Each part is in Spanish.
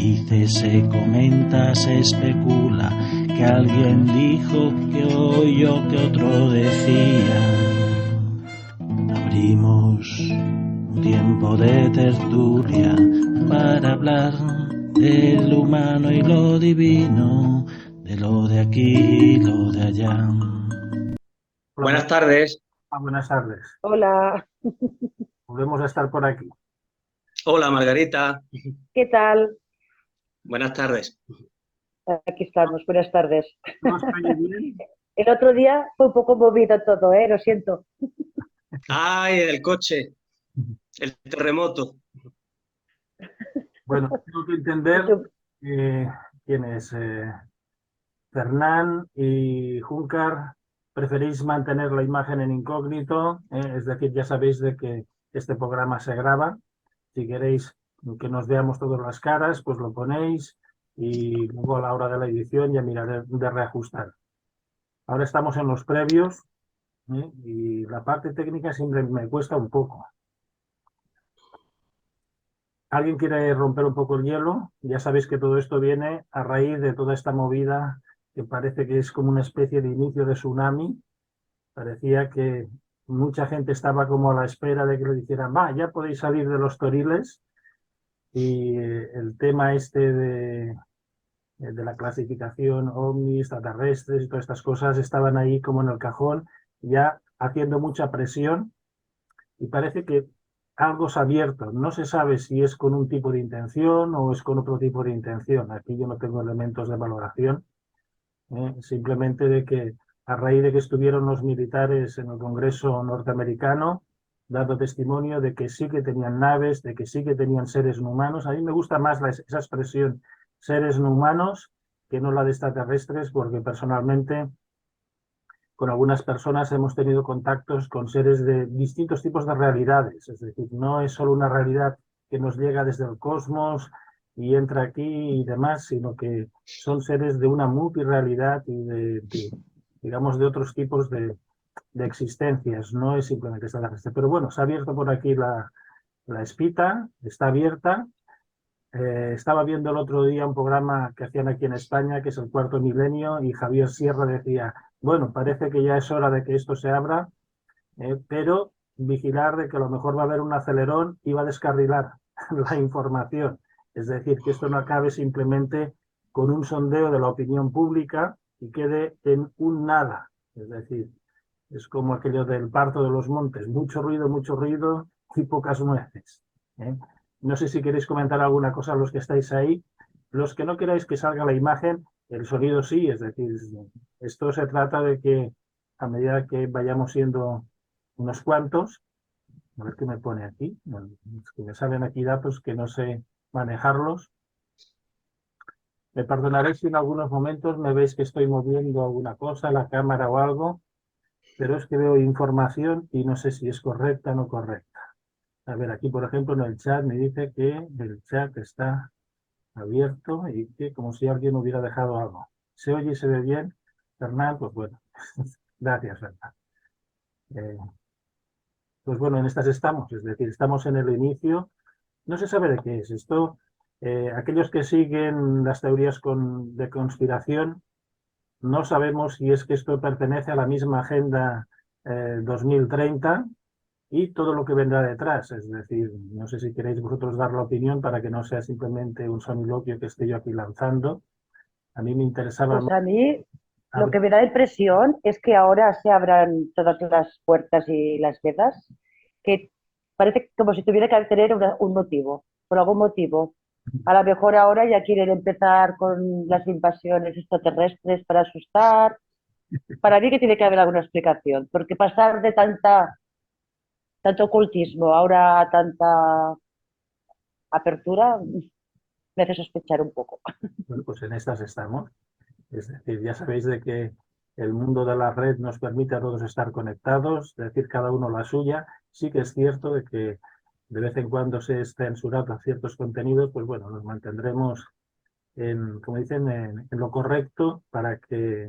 dice, se comenta, se especula, que alguien dijo, que oyó, que otro decía. Abrimos un tiempo de tertulia para hablar de lo humano y lo divino, de lo de aquí y lo de allá. Buenas tardes. Buenas tardes. Hola, Volvemos a estar por aquí. Hola, Margarita. ¿qué tal? Buenas tardes. Aquí estamos, buenas tardes. ¿No os cae bien? El otro día fue un poco movido todo, lo siento. ¡Ay, el coche! El terremoto. Bueno, tengo que entender quién es Fernán y Júncar. Preferís mantener la imagen en incógnito, es decir, ya sabéis de que este programa se graba. Si queréis que nos veamos todas las caras, pues lo ponéis y luego a la hora de la edición ya miraré de reajustar. Ahora estamos en los previos, y la parte técnica siempre me cuesta un poco. ¿Alguien quiere romper un poco el hielo? Ya sabéis que todo esto viene a raíz de toda esta movida que parece que es como una especie de inicio de tsunami. Parecía que mucha gente estaba como a la espera de que le dijeran, va, ya podéis salir de los toriles. Y el tema este de la clasificación ovnis, extraterrestres y todas estas cosas estaban ahí como en el cajón, ya haciendo mucha presión, y parece que algo se ha abierto. No se sabe si es con un tipo de intención o es con otro tipo de intención. Aquí yo no tengo elementos de valoración, simplemente de que a raíz de que estuvieron los militares en el Congreso norteamericano dando testimonio de que sí que tenían naves, de que sí que tenían seres no humanos. A mí me gusta más esa expresión seres no humanos que no la de extraterrestres, porque personalmente con algunas personas hemos tenido contactos con seres de distintos tipos de realidades. Es decir, no es solo una realidad que nos llega desde el cosmos y entra aquí y demás, sino que son seres de una multirrealidad y digamos, de otros tipos de existencias. No es simplemente extraterrestre. Pero bueno, se ha abierto por aquí la espita, está abierta. Estaba viendo el otro día un programa que hacían aquí en España, que es El Cuarto Milenio, y Javier Sierra decía, bueno, parece que ya es hora de que esto se abra, pero vigilar de que a lo mejor va a haber un acelerón y va a descarrilar la información. Es decir, que esto no acabe simplemente con un sondeo de la opinión pública y quede en un nada. Es decir, es como aquello del parto de los montes, mucho ruido y pocas nueces. No sé si queréis comentar alguna cosa a los que estáis ahí. Los que no queráis que salga la imagen, el sonido sí, es decir, esto se trata de que a medida que vayamos siendo unos cuantos, a ver qué me pone aquí, es que me salen aquí datos que no sé manejarlos. Me perdonaréis si en algunos momentos me veis que estoy moviendo alguna cosa, la cámara o algo, pero es que veo información y no sé si es correcta o no correcta. A ver, aquí por ejemplo en el chat me dice que el chat está abierto y que como si alguien hubiera dejado algo. ¿Se oye y se ve bien? Fernán, pues bueno, gracias, Fernán. Pues bueno, en estas estamos, es decir, estamos en el inicio. No se sabe de qué es esto. Aquellos que siguen las teorías de conspiración, no sabemos si es que esto pertenece a la misma Agenda 2030 y todo lo que vendrá detrás. Es decir, no sé si queréis vosotros dar la opinión para que no sea simplemente un soliloquio que estoy yo aquí lanzando. A mí me interesaba Pues más. a mí lo que me da impresión es que ahora se abran todas las puertas y las vedas, que parece como si tuviera que tener un motivo, por algún motivo. A lo mejor ahora ya quieren empezar con las invasiones extraterrestres para asustar. Para mí que tiene que haber alguna explicación, porque pasar de tanto ocultismo ahora a tanta apertura me hace sospechar un poco. Bueno, pues en estas estamos. Es decir, ya sabéis de que el mundo de la red nos permite a todos estar conectados, es decir, cada uno la suya. Sí que es cierto de que de vez en cuando se censuran ciertos contenidos, pues bueno, nos mantendremos como dicen, en lo correcto para que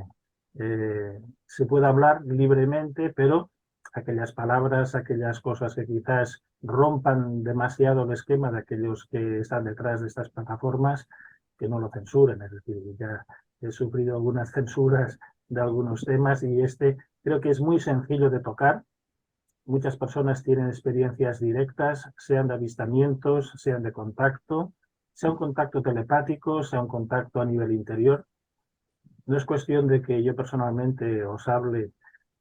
se pueda hablar libremente, pero aquellas palabras, aquellas cosas que quizás rompan demasiado el esquema de aquellos que están detrás de estas plataformas, que no lo censuren. Es decir, ya he sufrido algunas censuras de algunos temas y este creo que es muy sencillo de tocar. Muchas personas tienen experiencias directas, sean de avistamientos, sean de contacto, sea un contacto telepático, sea un contacto a nivel interior. No es cuestión de que yo personalmente os hable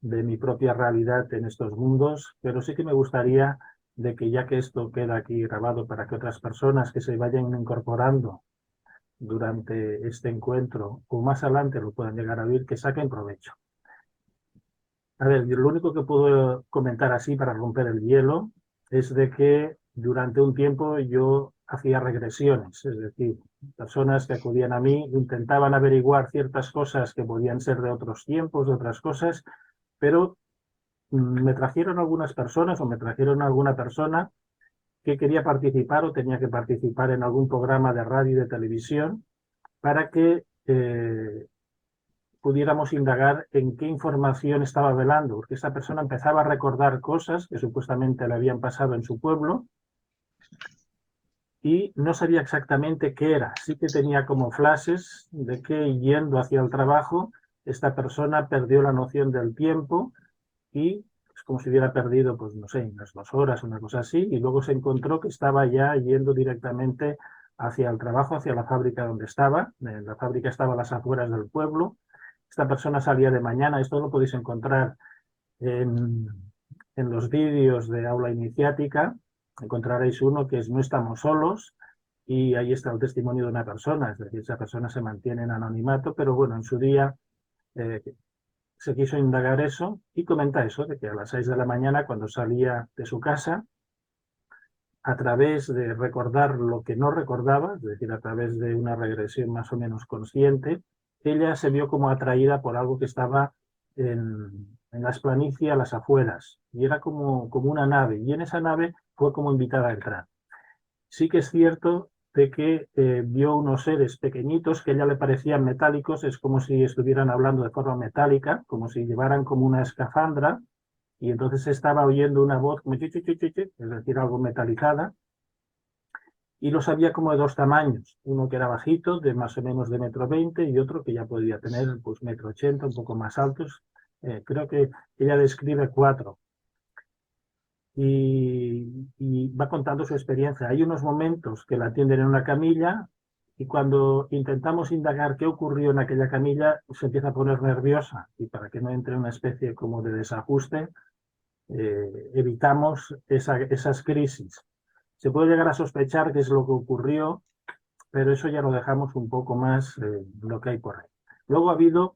de mi propia realidad en estos mundos, pero sí que me gustaría de que, ya que esto queda aquí grabado para que otras personas que se vayan incorporando durante este encuentro o más adelante lo puedan llegar a oír, que saquen provecho. A ver, yo lo único que puedo comentar así para romper el hielo es de que durante un tiempo yo hacía regresiones, es decir, personas que acudían a mí intentaban averiguar ciertas cosas que podían ser de otros tiempos, de otras cosas, pero me trajeron algunas personas o me trajeron alguna persona que quería participar o tenía que participar en algún programa de radio y de televisión para que pudiéramos indagar en qué información estaba velando, porque esa persona empezaba a recordar cosas que supuestamente le habían pasado en su pueblo y no sabía exactamente qué era. Sí que tenía como flashes de que yendo hacia el trabajo esta persona perdió la noción del tiempo y es como si hubiera perdido, pues no sé, unas 2 horas, una cosa así, y luego se encontró que estaba ya yendo directamente hacia el trabajo, hacia la fábrica donde estaba. La fábrica estaba a las afueras del pueblo. Esta persona salía de mañana, esto lo podéis encontrar en los vídeos de Aula Iniciática, encontraréis uno que es No estamos solos, y ahí está el testimonio de una persona, es decir, esa persona se mantiene en anonimato, pero bueno, en su día se quiso indagar eso y comenta eso, de que a las 6 de la mañana, cuando salía de su casa, a través de recordar lo que no recordaba, es decir, a través de una regresión más o menos consciente, ella se vio como atraída por algo que estaba en las planicies a las afueras, y era como una nave, y en esa nave fue como invitada a entrar. Sí que es cierto de que vio unos seres pequeñitos que a ella le parecían metálicos, es como si estuvieran hablando de forma metálica, como si llevaran como una escafandra, y entonces estaba oyendo una voz como es decir, algo metalizada, y los había como de 2 tamaños, uno que era bajito, de más o menos de 1,20 m, y otro que ya podía tener pues 1,80 m, un poco más altos. Creo que ella describe 4. Y va contando su experiencia. Hay unos momentos que la atienden en una camilla y cuando intentamos indagar qué ocurrió en aquella camilla, se empieza a poner nerviosa, y para que no entre una especie como de desajuste, evitamos esas crisis. Se puede llegar a sospechar qué es lo que ocurrió, pero eso ya lo dejamos un poco más lo que hay por ahí. Luego ha habido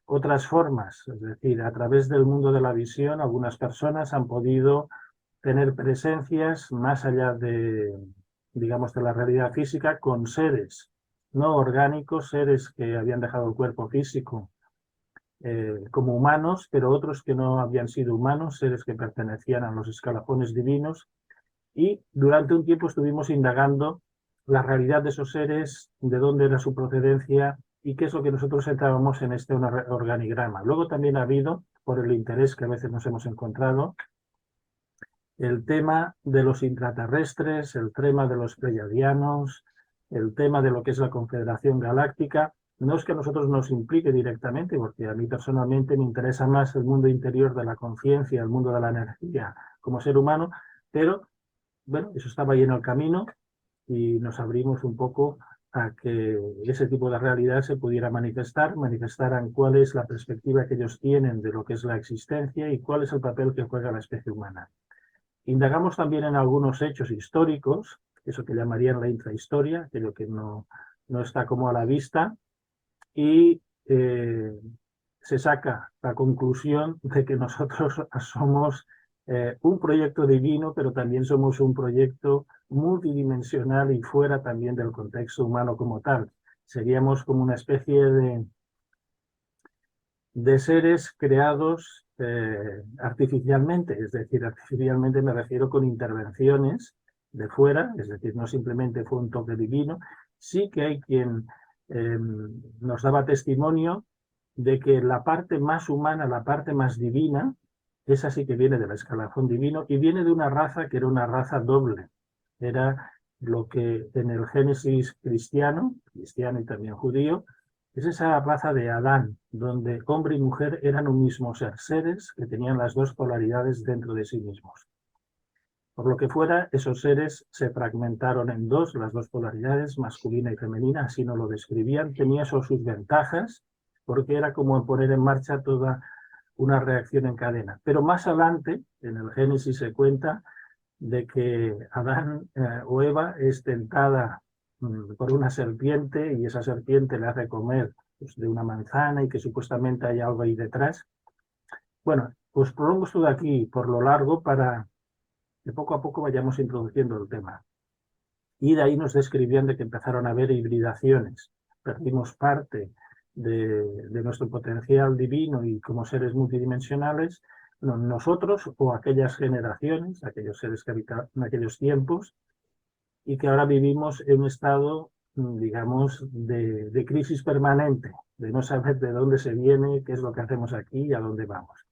otras formas, es decir, a través del mundo de la visión, algunas personas han podido tener presencias más allá de, digamos, de la realidad física, con seres no orgánicos, seres que habían dejado el cuerpo físico como humanos, pero otros que no habían sido humanos, seres que pertenecían a los escalafones divinos. Y durante un tiempo estuvimos indagando la realidad de esos seres, de dónde era su procedencia y qué es lo que nosotros entrábamos en este organigrama. Luego también ha habido, por el interés que a veces nos hemos encontrado, el tema de los intraterrestres, el tema de los pleiadianos, el tema de lo que es la Confederación Galáctica. No es que a nosotros nos implique directamente, porque a mí personalmente me interesa más el mundo interior de la conciencia, el mundo de la energía como ser humano, pero bueno, eso estaba ahí en el camino y nos abrimos un poco a que ese tipo de realidad se pudiera manifestaran cuál es la perspectiva que ellos tienen de lo que es la existencia y cuál es el papel que juega la especie humana. Indagamos también en algunos hechos históricos, eso que llamarían la intrahistoria, aquello que no está como a la vista, y se saca la conclusión de que nosotros somos un proyecto divino, pero también somos un proyecto multidimensional y fuera también del contexto humano como tal. Seríamos como una especie de seres creados artificialmente, es decir, artificialmente me refiero con intervenciones de fuera, es decir, no simplemente fue un toque divino. Sí que hay quien nos daba testimonio de que la parte más humana, la parte más divina, esa sí que viene del escalafón divino y viene de una raza que era una raza doble. Era lo que en el Génesis cristiano y también judío, es esa raza de Adán, donde hombre y mujer eran un mismo ser, seres que tenían las dos polaridades dentro de sí mismos. Por lo que fuera, esos seres se fragmentaron en dos, las dos polaridades, masculina y femenina, así nos lo describían. Tenía eso sus ventajas, porque era como poner en marcha toda una reacción en cadena. Pero más adelante, en el Génesis se cuenta de que Adán o Eva es tentada por una serpiente y esa serpiente le hace comer pues, de una manzana y que supuestamente hay algo ahí detrás. Bueno, pues prolongo esto de aquí por lo largo para que poco a poco vayamos introduciendo el tema. Y de ahí nos describían de que empezaron a haber hibridaciones. Perdimos parte de nuestro potencial divino y como seres multidimensionales, nosotros o aquellas generaciones, aquellos seres que habitaban en aquellos tiempos, y que ahora vivimos en un estado, digamos, de crisis permanente, de no saber de dónde se viene, qué es lo que hacemos aquí y a dónde vamos.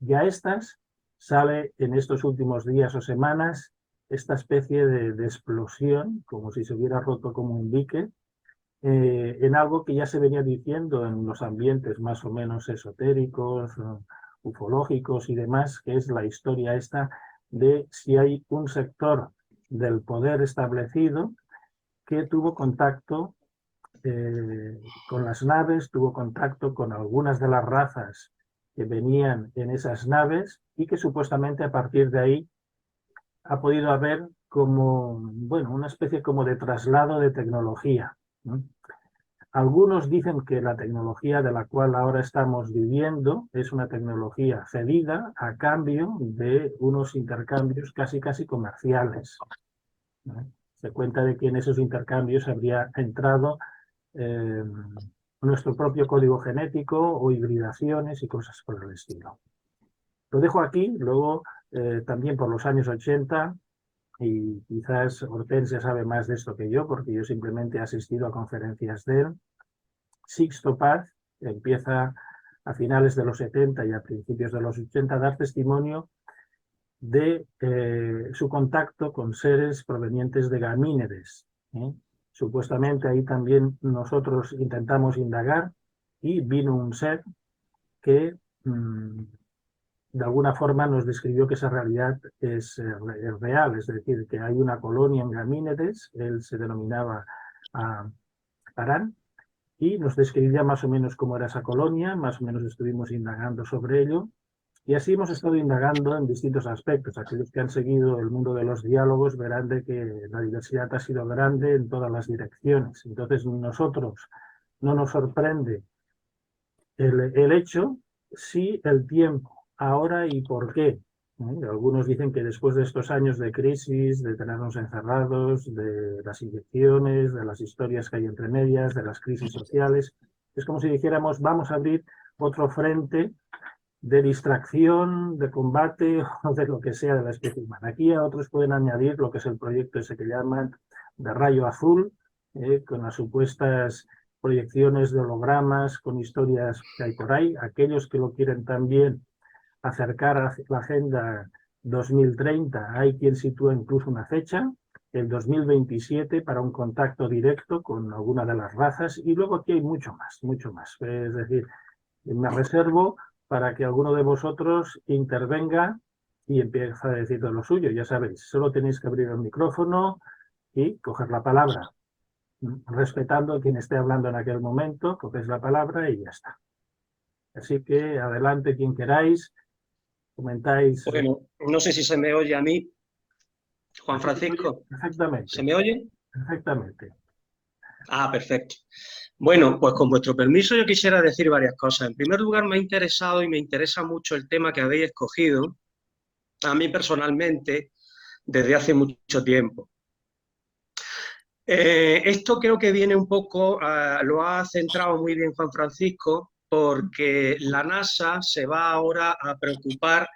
Y a estas sale en estos últimos días o semanas esta especie de explosión, como si se hubiera roto como un dique, en algo que ya se venía diciendo en los ambientes más o menos esotéricos, ufológicos y demás, que es la historia esta de si hay un sector del poder establecido que tuvo contacto con las naves, tuvo contacto con algunas de las razas que venían en esas naves y que supuestamente a partir de ahí ha podido haber como, bueno, una especie como de traslado de tecnología, ¿no? Algunos dicen que la tecnología de la cual ahora estamos viviendo es una tecnología cedida a cambio de unos intercambios casi comerciales, ¿no? Se cuenta de que en esos intercambios habría entrado nuestro propio código genético o hibridaciones y cosas por el estilo. Lo dejo aquí, luego también por los años 80, y quizás Hortensia sabe más de esto que yo, porque yo simplemente he asistido a conferencias de él. Sixto Paz empieza a finales de los 70 y a principios de los 80 a dar testimonio de su contacto con seres provenientes de Gamínedes. Supuestamente ahí también nosotros intentamos indagar y vino un ser que de alguna forma nos describió que esa realidad es real, es decir, que hay una colonia en Gamínedes, él se denominaba Parán, y nos describía más o menos cómo era esa colonia, más o menos estuvimos indagando sobre ello, y así hemos estado indagando en distintos aspectos. Aquellos que han seguido el mundo de los diálogos verán de que la diversidad ha sido grande en todas las direcciones. Entonces nosotros no nos sorprende el hecho, sí el tiempo. Ahora y por qué. Algunos dicen que después de estos años de crisis, de tenernos encerrados, de las inyecciones, de las historias que hay entre medias, de las crisis sociales, es como si dijéramos vamos a abrir otro frente de distracción, de combate o de lo que sea de la especie humana. Aquí a otros pueden añadir lo que es el proyecto ese que llaman de rayo azul, con las supuestas proyecciones de hologramas, con historias que hay por ahí. Aquellos que lo quieren también acercar a la Agenda 2030, hay quien sitúa incluso una fecha, el 2027, para un contacto directo con alguna de las razas, y luego aquí hay mucho más. Es decir, me reservo para que alguno de vosotros intervenga y empiece a decir todo lo suyo. Ya sabéis, solo tenéis que abrir el micrófono y coger la palabra. Respetando a quien esté hablando en aquel momento, cogéis la palabra y ya está. Así que adelante quien queráis, comentáis. Bueno, no sé si se me oye a mí, Juan Francisco. Perfectamente. ¿Se me oye? Perfectamente. Ah, perfecto. Bueno, pues con vuestro permiso yo quisiera decir varias cosas. En primer lugar, me ha interesado y me interesa mucho el tema que habéis escogido, a mí personalmente, desde hace mucho tiempo. Esto creo que viene un poco, lo ha centrado muy bien Juan Francisco, porque la NASA se va ahora a preocupar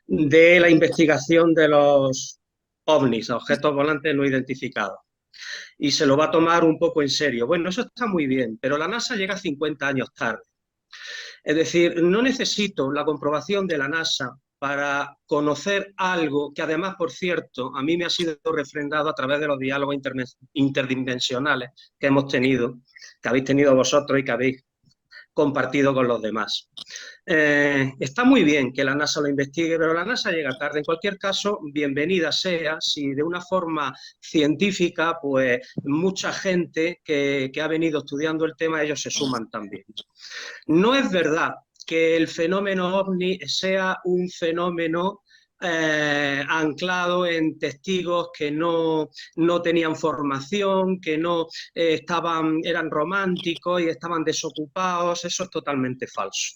de la investigación de los ovnis, objetos volantes no identificados, y se lo va a tomar un poco en serio. Bueno, eso está muy bien, pero la NASA llega 50 años tarde. Es decir, no necesito la comprobación de la NASA para conocer algo que además, por cierto, a mí me ha sido refrendado a través de los diálogos interdimensionales que hemos tenido, que habéis tenido vosotros y que habéis compartido con los demás. Está muy bien que la NASA lo investigue, pero la NASA llega tarde. En cualquier caso, bienvenida sea si de una forma científica, pues mucha gente que ha venido estudiando el tema, ellos se suman también. No es verdad que el fenómeno OVNI sea un fenómeno anclado en testigos que no tenían formación, que no eran románticos y estaban desocupados. Eso es totalmente falso.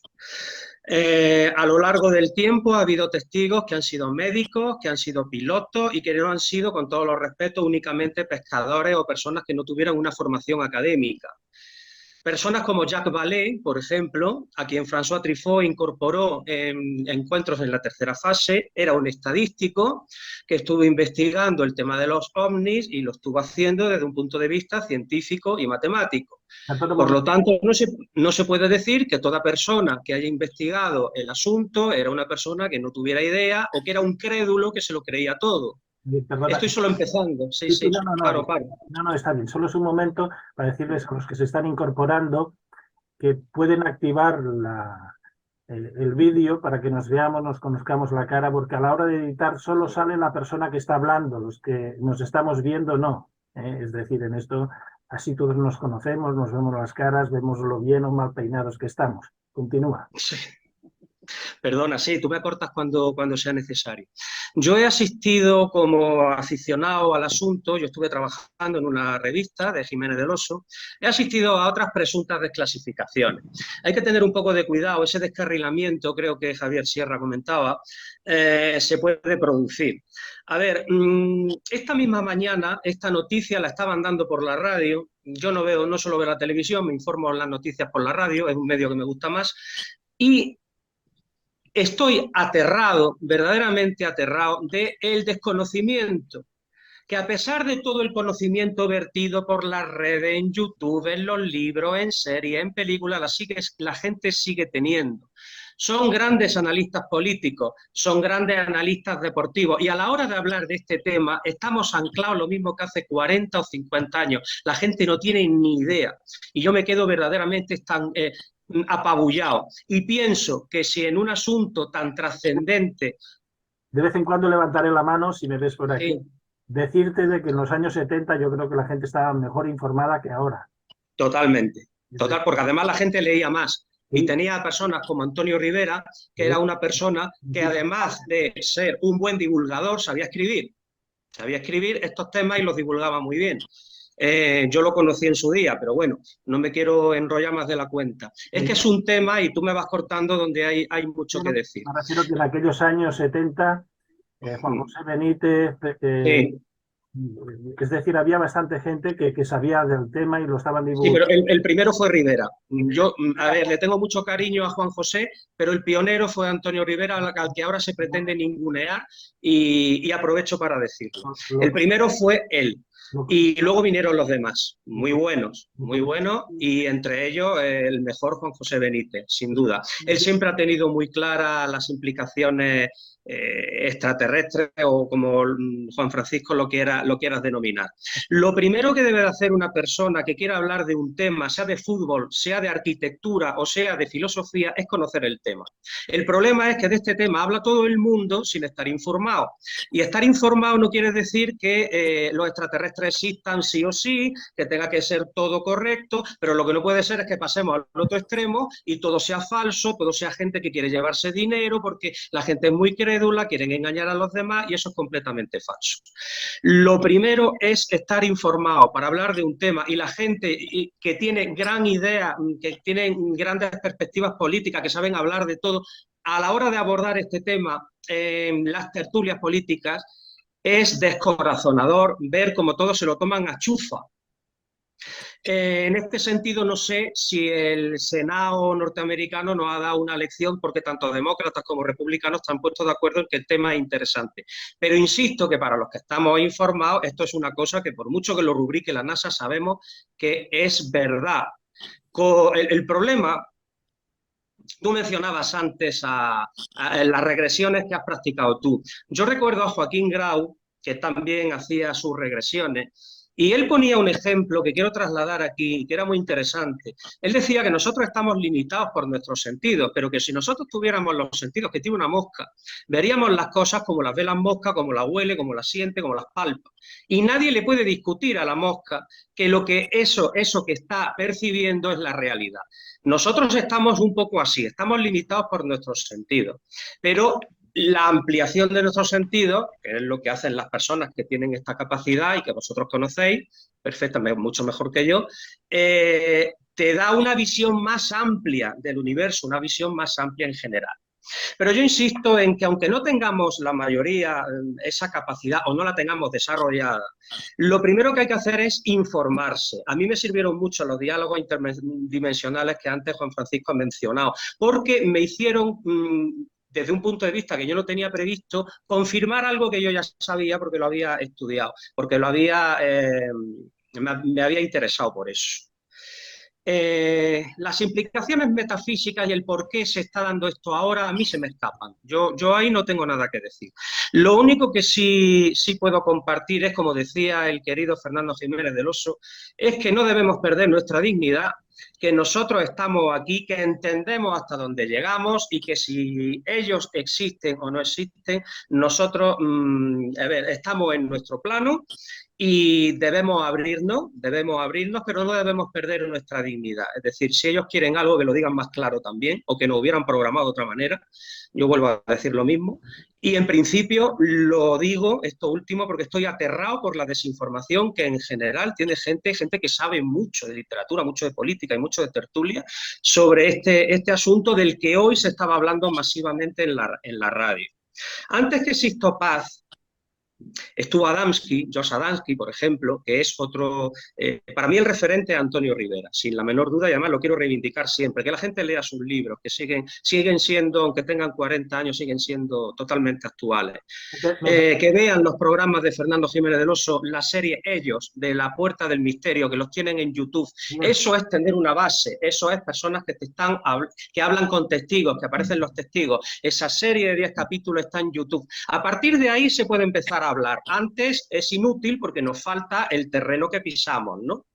A lo largo del tiempo ha habido testigos que han sido médicos, que han sido pilotos y que no han sido, con todos los respetos, únicamente pescadores o personas que no tuvieran una formación académica. Personas como Jacques Vallée, por ejemplo, a quien François Truffaut incorporó en Encuentros en la tercera fase, era un estadístico que estuvo investigando el tema de los ovnis y lo estuvo haciendo desde un punto de vista científico y matemático. Por lo tanto, no se puede decir que toda persona que haya investigado el asunto era una persona que no tuviera idea o que era un crédulo que se lo creía todo. Perdona. Estoy solo empezando. Sí, claro. No, está bien. Solo es un momento para decirles a los que se están incorporando que pueden activar el vídeo para que nos veamos, nos conozcamos la cara, porque a la hora de editar solo sale la persona que está hablando, los que nos estamos viendo no. Es decir, en esto así todos nos conocemos, nos vemos las caras, vemos lo bien o mal peinados que estamos. Continúa. Sí. Perdona, sí, tú me cortas cuando sea necesario. Yo he asistido como aficionado al asunto, yo estuve trabajando en una revista de Jiménez del Oso, he asistido a otras presuntas desclasificaciones. Hay que tener un poco de cuidado, ese descarrilamiento, creo que Javier Sierra comentaba, se puede producir. A ver, esta misma mañana, esta noticia la estaban dando por la radio, yo no suelo ver la televisión, me informo en las noticias por la radio, es un medio que me gusta más, y estoy aterrado, verdaderamente aterrado, del desconocimiento, que a pesar de todo el conocimiento vertido por las redes, en YouTube, en los libros, en series, en películas, la gente sigue teniendo. Son grandes analistas políticos, son grandes analistas deportivos, y a la hora de hablar de este tema estamos anclados lo mismo que hace 40 o 50 años. La gente no tiene ni idea, y yo me quedo verdaderamente apabullado. Y pienso que si en un asunto tan trascendente... De vez en cuando levantaré la mano si me ves por aquí. Sí. Decirte de que en los años 70 yo creo que la gente estaba mejor informada que ahora. Totalmente. Total, porque además la gente leía más. Sí. Y tenía personas como Antonio Rivera, que era una persona que además de ser un buen divulgador, sabía escribir. Sabía escribir estos temas y los divulgaba muy bien. Yo lo conocí en su día, pero bueno, no me quiero enrollar más de la cuenta. Es que es un tema y tú me vas cortando donde hay mucho que decir. Me refiero que en aquellos años 70, Juan José Benítez, sí. Es decir, había bastante gente que sabía del tema y lo estaban divulgando. Sí, pero el primero fue Rivera. Yo, a ver, le tengo mucho cariño a Juan José, pero el pionero fue Antonio Rivera, al que ahora se pretende ningunear, y aprovecho para decirlo. El primero fue él. Y luego vinieron los demás, muy buenos, y entre ellos el mejor Juan José Benítez, sin duda. Él siempre ha tenido muy claras las implicaciones extraterrestres, o como Juan Francisco lo quieras denominar. Lo primero que debe de hacer una persona que quiera hablar de un tema, sea de fútbol, sea de arquitectura o sea de filosofía, es conocer el tema. El problema es que de este tema habla todo el mundo sin estar informado. Y estar informado no quiere decir que los extraterrestres existan sí o sí, que tenga que ser todo correcto, pero lo que no puede ser es que pasemos al otro extremo y todo sea falso, todo sea gente que quiere llevarse dinero, porque la gente es muy crédula, quieren engañar a los demás, y eso es completamente falso. Lo primero es estar informado para hablar de un tema, y la gente que tiene gran idea, que tienen grandes perspectivas políticas, que saben hablar de todo, a la hora de abordar este tema en las tertulias políticas, es descorazonador ver cómo todos se lo toman a chufa. En este sentido, no sé si el Senado norteamericano nos ha dado una lección, porque tanto demócratas como republicanos están puestos de acuerdo en que el tema es interesante. Pero insisto que para los que estamos informados, esto es una cosa que, por mucho que lo rubrique la NASA, sabemos que es verdad. El problema Tú mencionabas antes a las regresiones que has practicado tú. Yo recuerdo a Joaquín Grau, que también hacía sus regresiones, y él ponía un ejemplo que quiero trasladar aquí, que era muy interesante. Él decía que nosotros estamos limitados por nuestros sentidos, pero que si nosotros tuviéramos los sentidos que tiene una mosca, veríamos las cosas como las ve la mosca, como las huele, como las siente, como las palpa. Y nadie le puede discutir a la mosca que eso que está percibiendo es la realidad. Nosotros estamos un poco así, estamos limitados por nuestros sentidos, pero la ampliación de nuestros sentidos, que es lo que hacen las personas que tienen esta capacidad y que vosotros conocéis perfectamente, mucho mejor que yo, te da una visión más amplia del universo, una visión más amplia en general. Pero yo insisto en que aunque no tengamos la mayoría esa capacidad o no la tengamos desarrollada, lo primero que hay que hacer es informarse. A mí me sirvieron mucho los diálogos interdimensionales que antes Juan Francisco ha mencionado, porque me hicieron, desde un punto de vista que yo no tenía previsto, confirmar algo que yo ya sabía porque lo había estudiado, porque me había interesado por eso. Las implicaciones metafísicas y el por qué se está dando esto ahora a mí se me escapan. Yo ahí no tengo nada que decir. Lo único que sí puedo compartir es, como decía el querido Fernando Jiménez del Oso, es que no debemos perder nuestra dignidad, que nosotros estamos aquí, que entendemos hasta dónde llegamos y que si ellos existen o no existen, nosotros estamos en nuestro plano y debemos abrirnos, pero no debemos perder nuestra dignidad. Es decir, si ellos quieren algo, que lo digan más claro también, o que nos hubieran programado de otra manera, yo vuelvo a decir lo mismo. Y en principio lo digo, esto último, porque estoy aterrado por la desinformación que en general tiene gente que sabe mucho de literatura, mucho de política y mucho de tertulia sobre este asunto del que hoy se estaba hablando masivamente en la radio. Antes que Sixto Paz, estuvo Josh Adamski, por ejemplo, que es otro, para mí el referente es Antonio Rivera, sin la menor duda, y además lo quiero reivindicar siempre, que la gente lea sus libros, que siguen siendo, aunque tengan 40 años, siguen siendo totalmente actuales. Que vean los programas de Fernando Jiménez del Oso, la serie Ellos, de La Puerta del Misterio, que los tienen en YouTube. Eso es tener una base, eso es personas que hablan con testigos, que aparecen los testigos. Esa serie de 10 capítulos está en YouTube. A partir de ahí se puede empezar a hablar. Antes es inútil porque nos falta el terreno que pisamos, ¿no?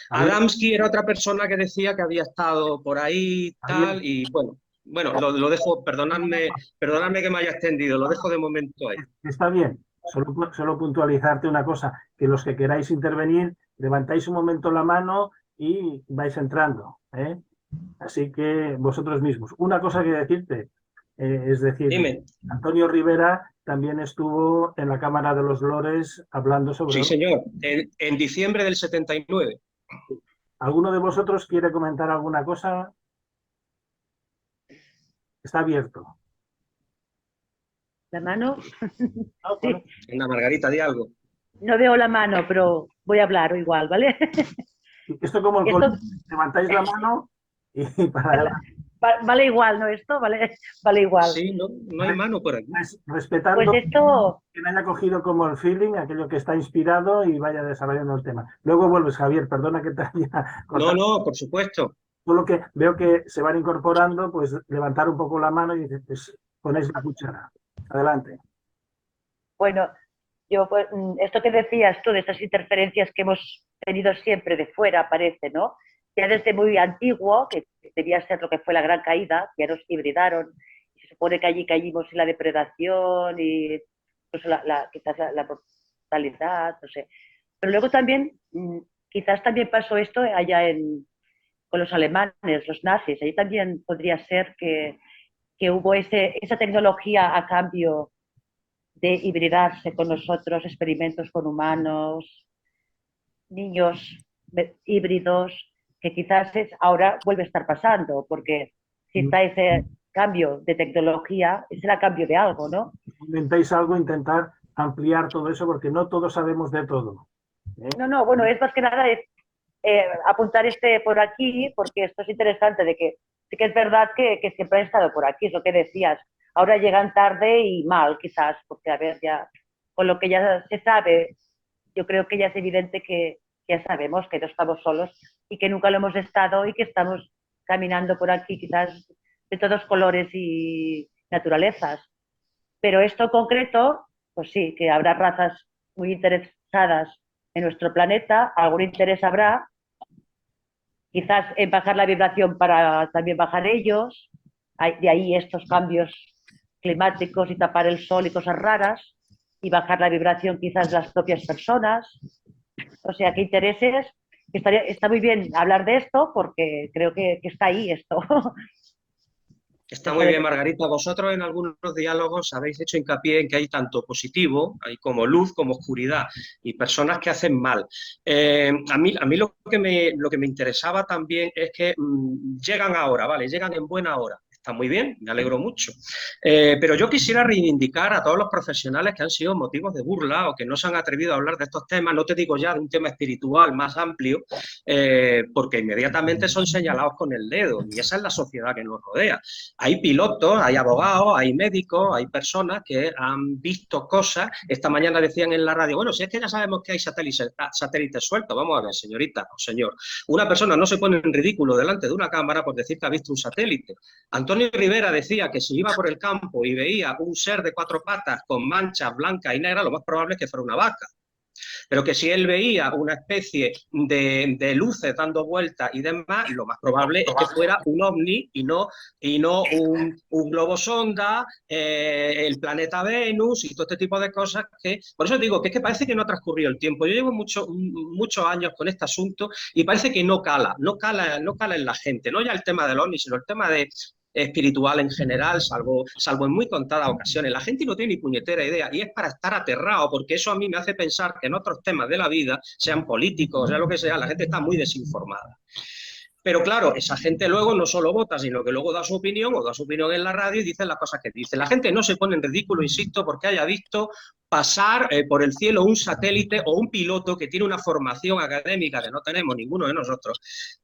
Adamski era otra persona que decía que había estado por ahí, tal, y bueno, lo dejo, perdonadme que me haya extendido, lo dejo de momento ahí. Está bien, solo puntualizarte una cosa, que los que queráis intervenir, levantáis un momento la mano y vais entrando, ¿eh? Así que vosotros mismos. Una cosa que decirte, es decir, Dime. Antonio Rivera también estuvo en la Cámara de los Lores hablando sobre... Sí, señor, en diciembre del 79. ¿Alguno de vosotros quiere comentar alguna cosa? Está abierto. ¿La mano? No, bueno. Venga, Margarita, di algo. No veo la mano, pero voy a hablar igual, ¿vale? Esto como el colegio, levantáis la mano y para... Vale igual, ¿no? Esto vale igual. Sí, no hay mano por aquí. Respetando pues esto... quien haya cogido como el feeling, aquello que está inspirado y vaya desarrollando el tema. Luego vuelves, Javier, perdona que te haya cortado. No, por supuesto. Solo que veo que se van incorporando, pues levantar un poco la mano y dices, pues ponéis la cuchara. Adelante. Bueno, yo pues, esto que decías tú, de estas interferencias que hemos tenido siempre de fuera, parece, ¿no? Ya desde muy antiguo, que debía ser lo que fue la gran caída, ya nos hibridaron, y se supone que allí caímos en la depredación y incluso quizás la mortalidad, no sé. Pero luego también, quizás también pasó esto allá con los alemanes, los nazis, allí también podría ser que hubo esa tecnología a cambio de hibridarse con nosotros, experimentos con humanos, niños híbridos, que quizás ahora vuelve a estar pasando, porque si está ese cambio de tecnología, será cambio de algo, ¿no? Inventáis algo, intentar ampliar todo eso, porque no todos sabemos de todo. No, bueno, es más que nada apuntar por aquí, porque esto es interesante, de que sí que es verdad que siempre han estado por aquí, es lo que decías. Ahora llegan tarde y mal, quizás, porque a ver, ya con lo que ya se sabe, yo creo que ya es evidente que ya sabemos que no estamos solos y que nunca lo hemos estado y que estamos caminando por aquí quizás de todos colores y naturalezas. Pero esto en concreto, pues sí, que habrá razas muy interesadas en nuestro planeta, algún interés habrá, quizás en bajar la vibración para también bajar ellos, de ahí estos cambios climáticos y tapar el sol y cosas raras, y bajar la vibración quizás de las propias personas. O sea, que intereses, que está muy bien hablar de esto porque creo que está ahí esto. Está muy bien, Margarita. Vosotros en algunos diálogos habéis hecho hincapié en que hay tanto positivo, hay como luz, como oscuridad, y personas que hacen mal. A mí lo que me interesaba también es que llegan ahora, ¿vale? Llegan en buena hora. Está muy bien, me alegro mucho. Pero yo quisiera reivindicar a todos los profesionales que han sido motivos de burla o que no se han atrevido a hablar de estos temas, no te digo ya de un tema espiritual más amplio, porque inmediatamente son señalados con el dedo, y esa es la sociedad que nos rodea. Hay pilotos, hay abogados, hay médicos, hay personas que han visto cosas. Esta mañana decían en la radio, bueno, si es que ya sabemos que hay satélites sueltos, vamos a ver, señorita o señor, una persona no se pone en ridículo delante de una cámara por decir que ha visto un satélite. Antonio Rivera decía que si iba por el campo y veía un ser de 4 patas con manchas blancas y negras, lo más probable es que fuera una vaca. Pero que si él veía una especie de luces dando vueltas y demás, lo más probable es que fuera un ovni y no un globo sonda, el planeta Venus y todo este tipo de cosas que... Por eso digo que es que parece que no ha transcurrido el tiempo. Yo llevo muchos años con este asunto y parece que no cala en la gente, no ya el tema del ovni, sino el tema de espiritual en general, salvo en muy contadas ocasiones. La gente no tiene ni puñetera idea y es para estar aterrado, porque eso a mí me hace pensar que en otros temas de la vida, sean políticos, sea lo que sea, la gente está muy desinformada. Pero claro, esa gente luego no solo vota, sino que luego da su opinión o da su opinión en la radio y dice las cosas que dice. La gente no se pone en ridículo, insisto, porque haya visto pasar por el cielo un satélite o un piloto que tiene una formación académica que no tenemos ninguno de nosotros,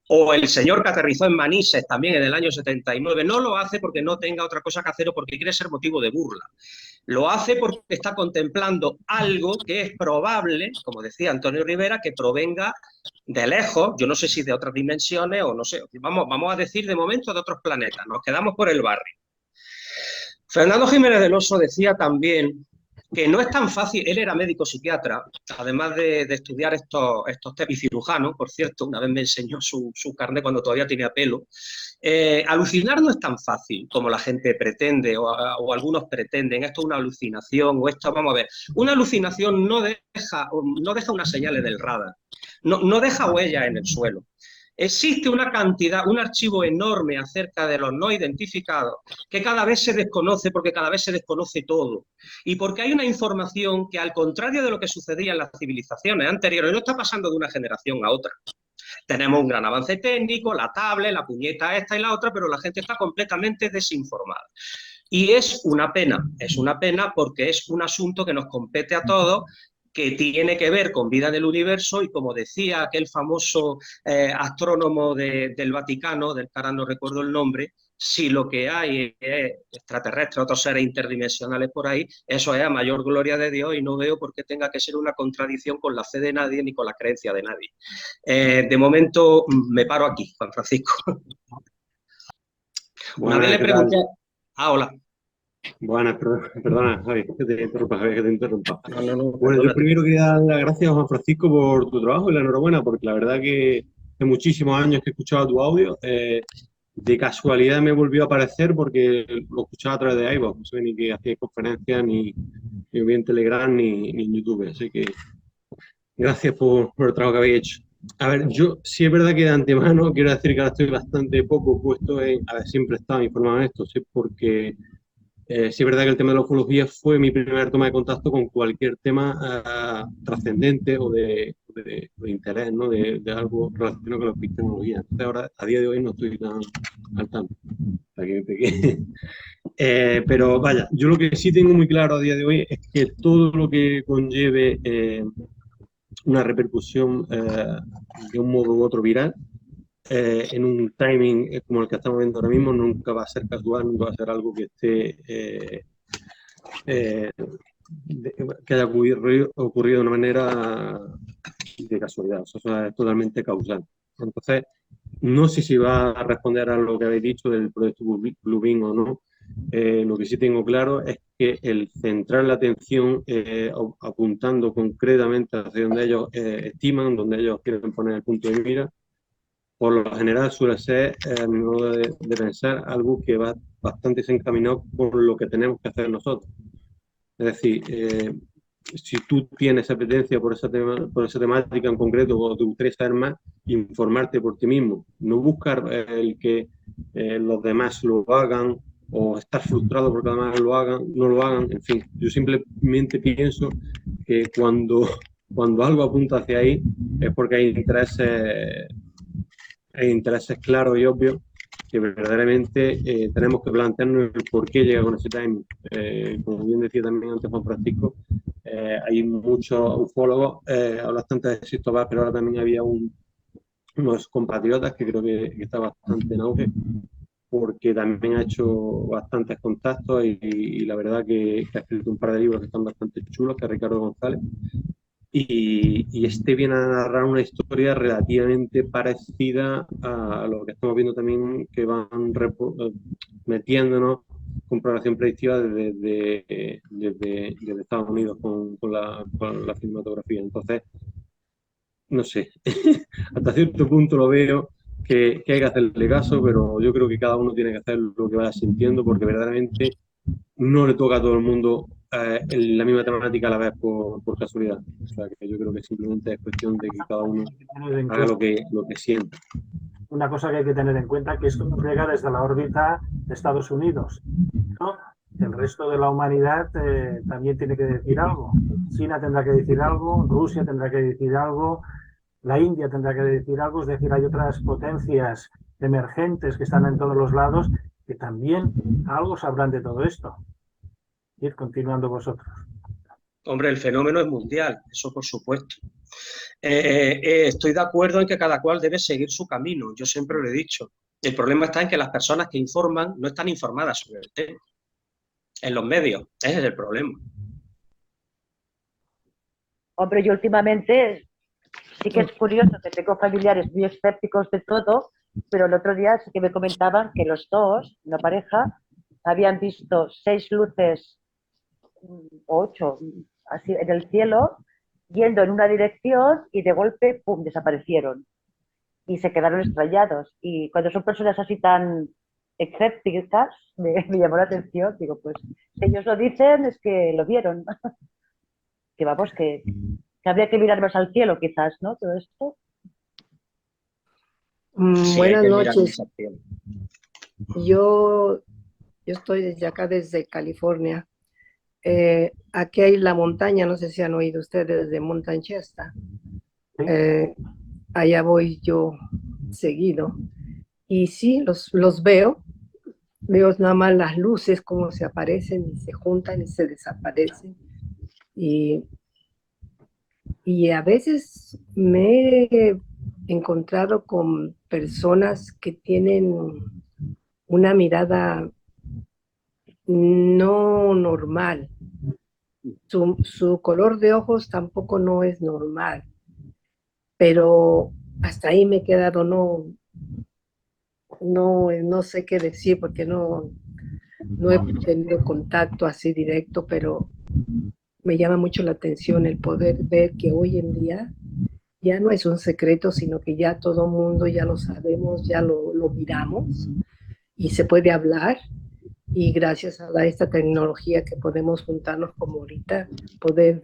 o el señor que aterrizó en Manises también en el año 79, no lo hace porque no tenga otra cosa que hacer o porque quiere ser motivo de burla. Lo hace porque está contemplando algo que es probable, como decía Antonio Rivera, que provenga de lejos, yo no sé si de otras dimensiones o no sé, vamos a decir de momento de otros planetas, nos quedamos por el barrio. Fernando Jiménez del Oso decía también que no es tan fácil, él era médico psiquiatra, además de estudiar estos temas, y cirujano, por cierto, una vez me enseñó su carnet cuando todavía tenía pelo. Alucinar no es tan fácil como la gente pretende o algunos pretenden, esto es una alucinación o esto, vamos a ver, una alucinación no deja unas señales del radar, no deja huellas en el suelo. Existe una cantidad, un archivo enorme acerca de los no identificados que cada vez se desconoce porque cada vez se desconoce todo. Y porque hay una información que, al contrario de lo que sucedía en las civilizaciones anteriores, no está pasando de una generación a otra. Tenemos un gran avance técnico, la tablet, la puñeta esta y la otra, pero la gente está completamente desinformada. Y es una pena porque es un asunto que nos compete a todos, que tiene que ver con vida del universo y, como decía aquel famoso astrónomo del Vaticano, del que ahora no recuerdo el nombre, si lo que hay es extraterrestres, otros seres interdimensionales por ahí, eso es a mayor gloria de Dios y no veo por qué tenga que ser una contradicción con la fe de nadie ni con la creencia de nadie. De momento me paro aquí, Juan Francisco. Una vez le pregunté... Hola. Buenas, perdona, Javi, que te interrumpa. No, bueno, yo primero quería dar las gracias a Juan Francisco por tu trabajo y la enhorabuena, porque la verdad que hace muchísimos años que he escuchado tu audio. De casualidad me volvió a aparecer porque lo escuchaba a través de iVoox, no sé ni que hacía conferencias, ni en Telegram, ni en YouTube. Así que gracias por el trabajo que habéis hecho. A ver, yo sí es verdad que de antemano quiero decir que ahora estoy bastante poco puesto en... A ver, siempre he estado informado en esto, sí, porque... sí es verdad que el tema de la ufología fue mi primer toma de contacto con cualquier tema trascendente o de interés, ¿no? De algo relacionado con la epistemología. Entonces ahora, a día de hoy, no estoy tan al tanto. Pero vaya, yo lo que sí tengo muy claro a día de hoy es que todo lo que conlleve una repercusión de un modo u otro viral, en un timing como el que estamos viendo ahora mismo, nunca va a ser casual, nunca va a ser algo que esté que haya ocurrido de una manera de casualidad, o sea, es totalmente causal. Entonces, No sé si va a responder a lo que habéis dicho del proyecto Bluebeam o no. Lo que sí tengo claro es que el centrar la atención apuntando concretamente hacia donde ellos estiman, donde ellos quieren poner el punto de mira, por lo general suele ser, a mi modo de pensar, algo que va bastante desencaminado con lo que tenemos que hacer nosotros. Es decir, si tú tienes apetencia por por esa temática en concreto o te gustaría saber más, informarte por ti mismo. No buscar el que los demás lo hagan o estar frustrado porque los demás no lo hagan. En fin, yo simplemente pienso que cuando algo apunta hacia ahí es porque hay intereses claros y obvios que verdaderamente tenemos que plantearnos el por qué llega con ese timing. Como bien decía también antes Juan Francisco, hay muchos ufólogos, hablaste antes de Sisto Vaz, pero ahora también había unos compatriotas que creo que está bastante en auge, porque también ha hecho bastantes contactos y la verdad que ha escrito un par de libros que están bastante chulos, que es Ricardo González. Y este viene a narrar una historia relativamente parecida a lo que estamos viendo también, que van metiéndonos con programación predictiva desde Estados Unidos con la cinematografía. Entonces, no sé, hasta cierto punto lo veo que hay que hacerle caso, pero yo creo que cada uno tiene que hacer lo que vaya sintiendo, porque verdaderamente no le toca a todo el mundo la misma temática a la vez por casualidad. O sea, que yo creo que simplemente es cuestión de que cada uno haga lo que sienta. Una cosa que hay que tener en cuenta que esto nos llega desde la órbita de Estados Unidos, ¿no? El resto de la humanidad también tiene que decir algo. China tendrá que decir algo, Rusia tendrá que decir algo, la India tendrá que decir algo, es decir, hay otras potencias emergentes que están en todos los lados que también algo sabrán de todo esto. Ir continuando vosotros. Hombre, el fenómeno es mundial, eso por supuesto. Estoy de acuerdo en que cada cual debe seguir su camino, yo siempre lo he dicho. El problema está en que las personas que informan no están informadas sobre el tema. En los medios, ese es el problema. Hombre, yo últimamente sí que es curioso que tengo familiares muy escépticos de todo, pero el otro día sí que me comentaban que los dos, una pareja, habían visto 6 luces, 8, así en el cielo, yendo en una dirección y de golpe, ¡pum!, desaparecieron y se quedaron extrañados. Y cuando son personas así tan escépticas, me llamó la atención. Digo, pues si ellos lo dicen es que lo vieron. Que vamos, que habría que mirar más al cielo quizás, ¿no? Todo esto. Sí, Buenas hay que mirar noches. más al cielo. Yo estoy desde acá, desde California. Aquí hay la montaña, no sé si han oído ustedes de Montanchesta. ¿Sí? Allá voy yo seguido. Y sí, los veo nada más las luces, cómo se aparecen y se juntan y se desaparecen. Y a veces me he encontrado con personas que tienen una mirada no normal. Su color de ojos tampoco no es normal, pero hasta ahí me he quedado, no sé qué decir porque no he tenido contacto así directo, pero me llama mucho la atención el poder ver que hoy en día ya no es un secreto, sino que ya todo mundo ya lo sabemos, ya lo miramos y se puede hablar. Y gracias a esta tecnología que podemos juntarnos como ahorita, poder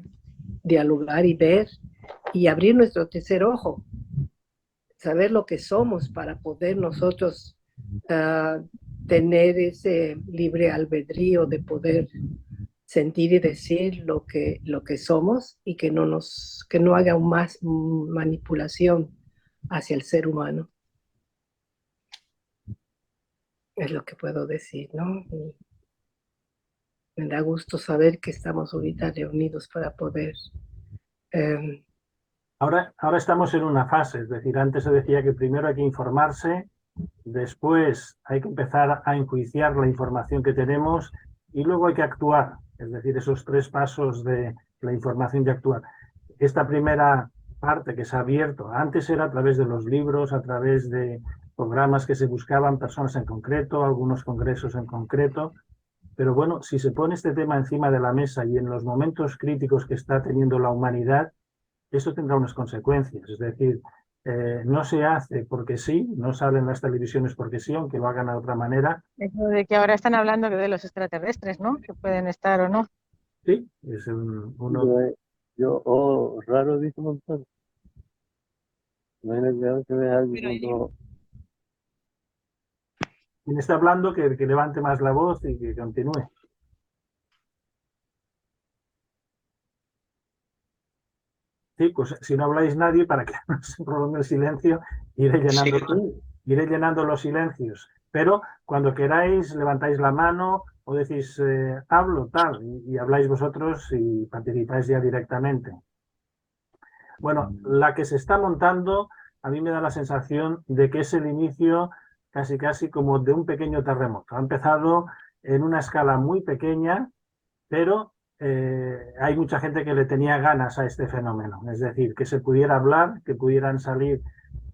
dialogar y ver y abrir nuestro tercer ojo, saber lo que somos para poder nosotros tener ese libre albedrío de poder sentir y decir lo que somos y que no haga más manipulación hacia el ser humano. Es lo que puedo decir, ¿no? Y me da gusto saber que estamos ahorita reunidos para poder... Ahora estamos en una fase, es decir, antes se decía que primero hay que informarse, después hay que empezar a enjuiciar la información que tenemos y luego hay que actuar, es decir, esos 3 pasos de la información y actuar. Esta primera parte que se ha abierto, antes era a través de los libros, a través de programas que se buscaban personas en concreto, algunos congresos en concreto. Pero bueno, si se pone este tema encima de la mesa y en los momentos críticos que está teniendo la humanidad, esto tendrá unas consecuencias. Es decir, no se hace porque sí, no salen las televisiones porque sí, aunque lo hagan de otra manera. Eso de que ahora están hablando de los extraterrestres, ¿no? Que pueden estar o no. Sí, es uno... Raro he visto un montón. Imagínate que ves algo como... Quien está hablando, que levante más la voz y que continúe. Sí, pues si no habláis nadie, para que no se prolongue el silencio, iré llenando los silencios. Pero cuando queráis, levantáis la mano o decís, hablo, tal, y habláis vosotros y participáis ya directamente. Bueno, la que se está montando, a mí me da la sensación de que es el inicio casi como de un pequeño terremoto. Ha empezado en una escala muy pequeña, pero hay mucha gente que le tenía ganas a este fenómeno. Es decir, que se pudiera hablar, que pudieran salir,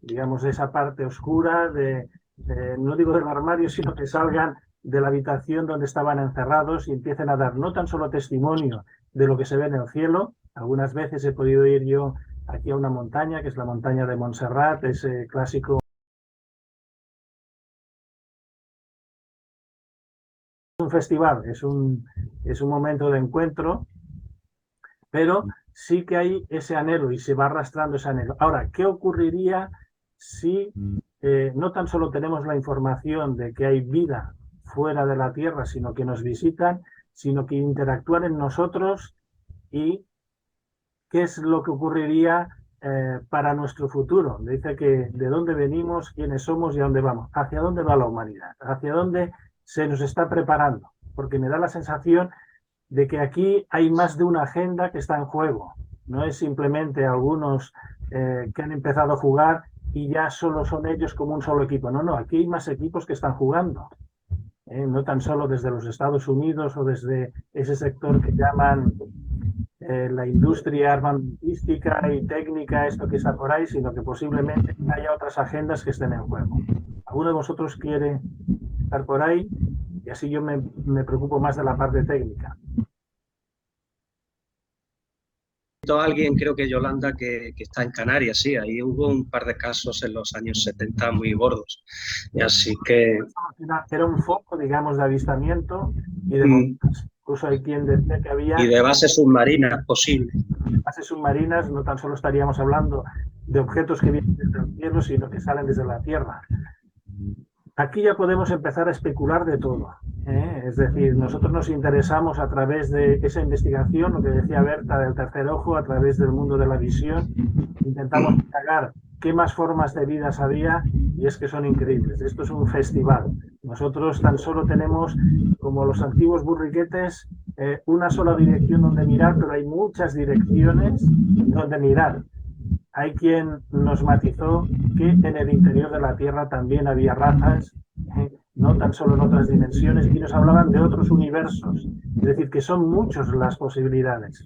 digamos, de esa parte oscura, no digo del armario, sino que salgan de la habitación donde estaban encerrados y empiecen a dar no tan solo testimonio de lo que se ve en el cielo. Algunas veces he podido ir yo aquí a una montaña, que es la montaña de Montserrat, ese clásico. Un festival, es un momento de encuentro, pero sí que hay ese anhelo y se va arrastrando ese anhelo. Ahora, ¿qué ocurriría si no tan solo tenemos la información de que hay vida fuera de la Tierra, sino que nos visitan, sino que interactúan en nosotros? ¿Y qué es lo que ocurriría para nuestro futuro? Dice que de dónde venimos, quiénes somos y a dónde vamos. ¿Hacia dónde va la humanidad? ¿Hacia dónde se nos está preparando? Porque me da la sensación de que aquí hay más de una agenda que está en juego. No es simplemente algunos que han empezado a jugar y ya solo son ellos como un solo equipo. No, aquí hay más equipos que están jugando. No tan solo desde los Estados Unidos o desde ese sector que llaman la industria armamentística y técnica, esto que está por ahí, sino que posiblemente haya otras agendas que estén en juego. ¿Alguno de vosotros quiere estar por ahí? Y así yo me preocupo más de la parte técnica. Alguien, creo que Yolanda, que está en Canarias, sí, ahí hubo un par de casos en los años 70 muy gordos. Y así que... Era un foco, digamos, de avistamiento y de incluso hay quien decía que había... Y de bases submarinas, posible. Bases submarinas, no tan solo estaríamos hablando de objetos que vienen desde el cielo, sino que salen desde la Tierra. Aquí ya podemos empezar a especular de todo. Es decir, nosotros nos interesamos a través de esa investigación, lo que decía Berta del tercer ojo, a través del mundo de la visión, intentamos indagar qué más formas de vida había y es que son increíbles. Esto es un festival. Nosotros tan solo tenemos, como los antiguos burriquetes, una sola dirección donde mirar, pero hay muchas direcciones donde mirar. Hay quien nos matizó que en el interior de la Tierra también había razas, no tan solo en otras dimensiones, y nos hablaban de otros universos. Es decir, que son muchas las posibilidades.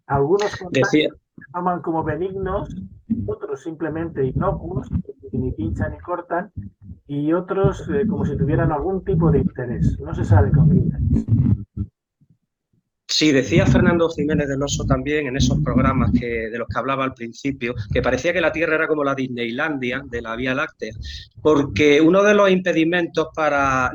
Algunos se toman como benignos, otros simplemente inocuos, que ni pinchan ni cortan, y otros como si tuvieran algún tipo de interés. No se sabe con qué interés. Sí, decía Fernando Jiménez del Oso también en esos programas de los que hablaba al principio, que parecía que la Tierra era como la Disneylandia de la Vía Láctea, porque uno de los impedimentos para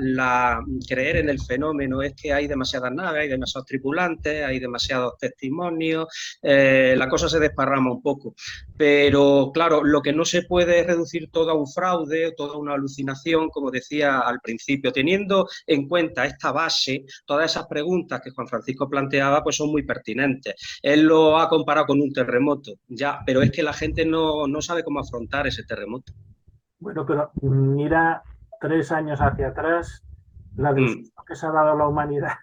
creer en el fenómeno es que hay demasiadas naves, hay demasiados tripulantes, hay demasiados testimonios, la cosa se desparrama un poco. Pero claro, lo que no se puede es reducir todo a un fraude, toda una alucinación, como decía al principio, teniendo en cuenta esta base, todas esas preguntas que Juan Francisco planteaba, pues son muy pertinentes. Él lo ha comparado con un terremoto, ya, pero es que la gente no sabe cómo afrontar ese terremoto. Bueno, pero mira 3 años hacia atrás, la del que se ha dado a la humanidad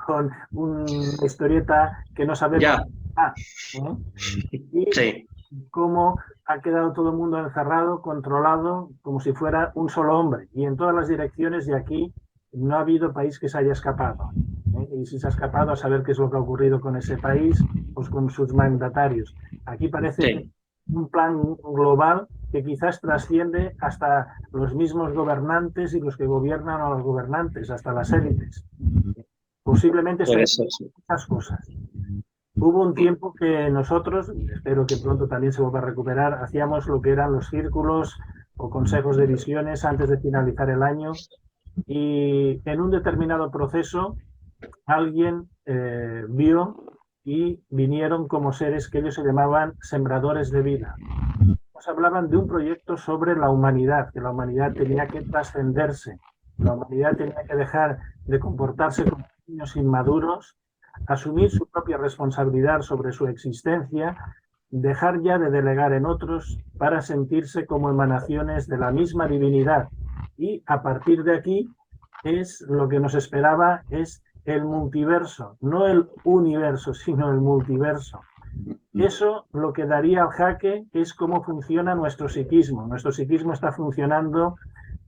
con una historieta que no sabemos. Y sí. Cómo ha quedado todo el mundo encerrado, controlado, como si fuera un solo hombre. Y en todas las direcciones, y aquí no ha habido país que se haya escapado. Y si se ha escapado, a saber qué es lo que ha ocurrido con ese país, pues con sus mandatarios. Aquí parece un plan global que quizás trasciende hasta los mismos gobernantes y los que gobiernan a los gobernantes, hasta las élites. Posiblemente Puede estén ser, sí. muchas cosas. Hubo un tiempo que nosotros, espero que pronto también se vuelva a recuperar, hacíamos lo que eran los círculos o consejos de visiones antes de finalizar el año, y en un determinado proceso alguien vio y vinieron como seres que ellos se llamaban sembradores de vida. Nos hablaban de un proyecto sobre la humanidad, que la humanidad tenía que trascenderse, la humanidad tenía que dejar de comportarse como niños inmaduros, asumir su propia responsabilidad sobre su existencia, dejar ya de delegar en otros para sentirse como emanaciones de la misma divinidad. Y a partir de aquí es lo que nos esperaba, es el multiverso, no el universo, sino el multiverso. Eso lo que daría al jaque es cómo funciona nuestro psiquismo. Nuestro psiquismo está funcionando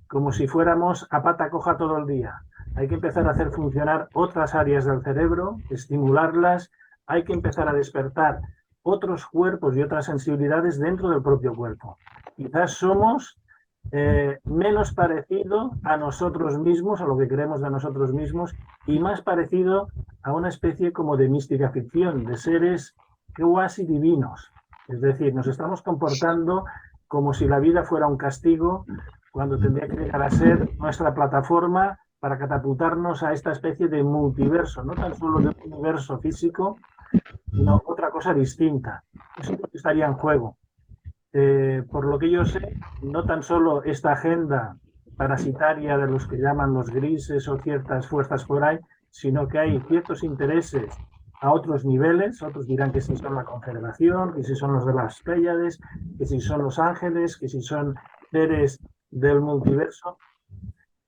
como si fuéramos a pata coja todo el día. Hay que empezar a hacer funcionar otras áreas del cerebro, estimularlas, hay que empezar a despertar otros cuerpos y otras sensibilidades dentro del propio cuerpo. Quizás somos menos parecido a nosotros mismos, a lo que creemos de nosotros mismos, y más parecido a una especie como de mística ficción, de seres cuasi divinos. Es decir, nos estamos comportando como si la vida fuera un castigo, cuando tendría que llegar a ser nuestra plataforma para catapultarnos a esta especie de multiverso, no tan solo de un universo físico, sino otra cosa distinta. Eso estaría en juego. Por lo que yo sé, no tan solo esta agenda parasitaria de los que llaman los grises o ciertas fuerzas por ahí, sino que hay ciertos intereses a otros niveles. Otros dirán que si son la Confederación, que si son los de las Pléyades, que si son los ángeles, que si son seres del multiverso.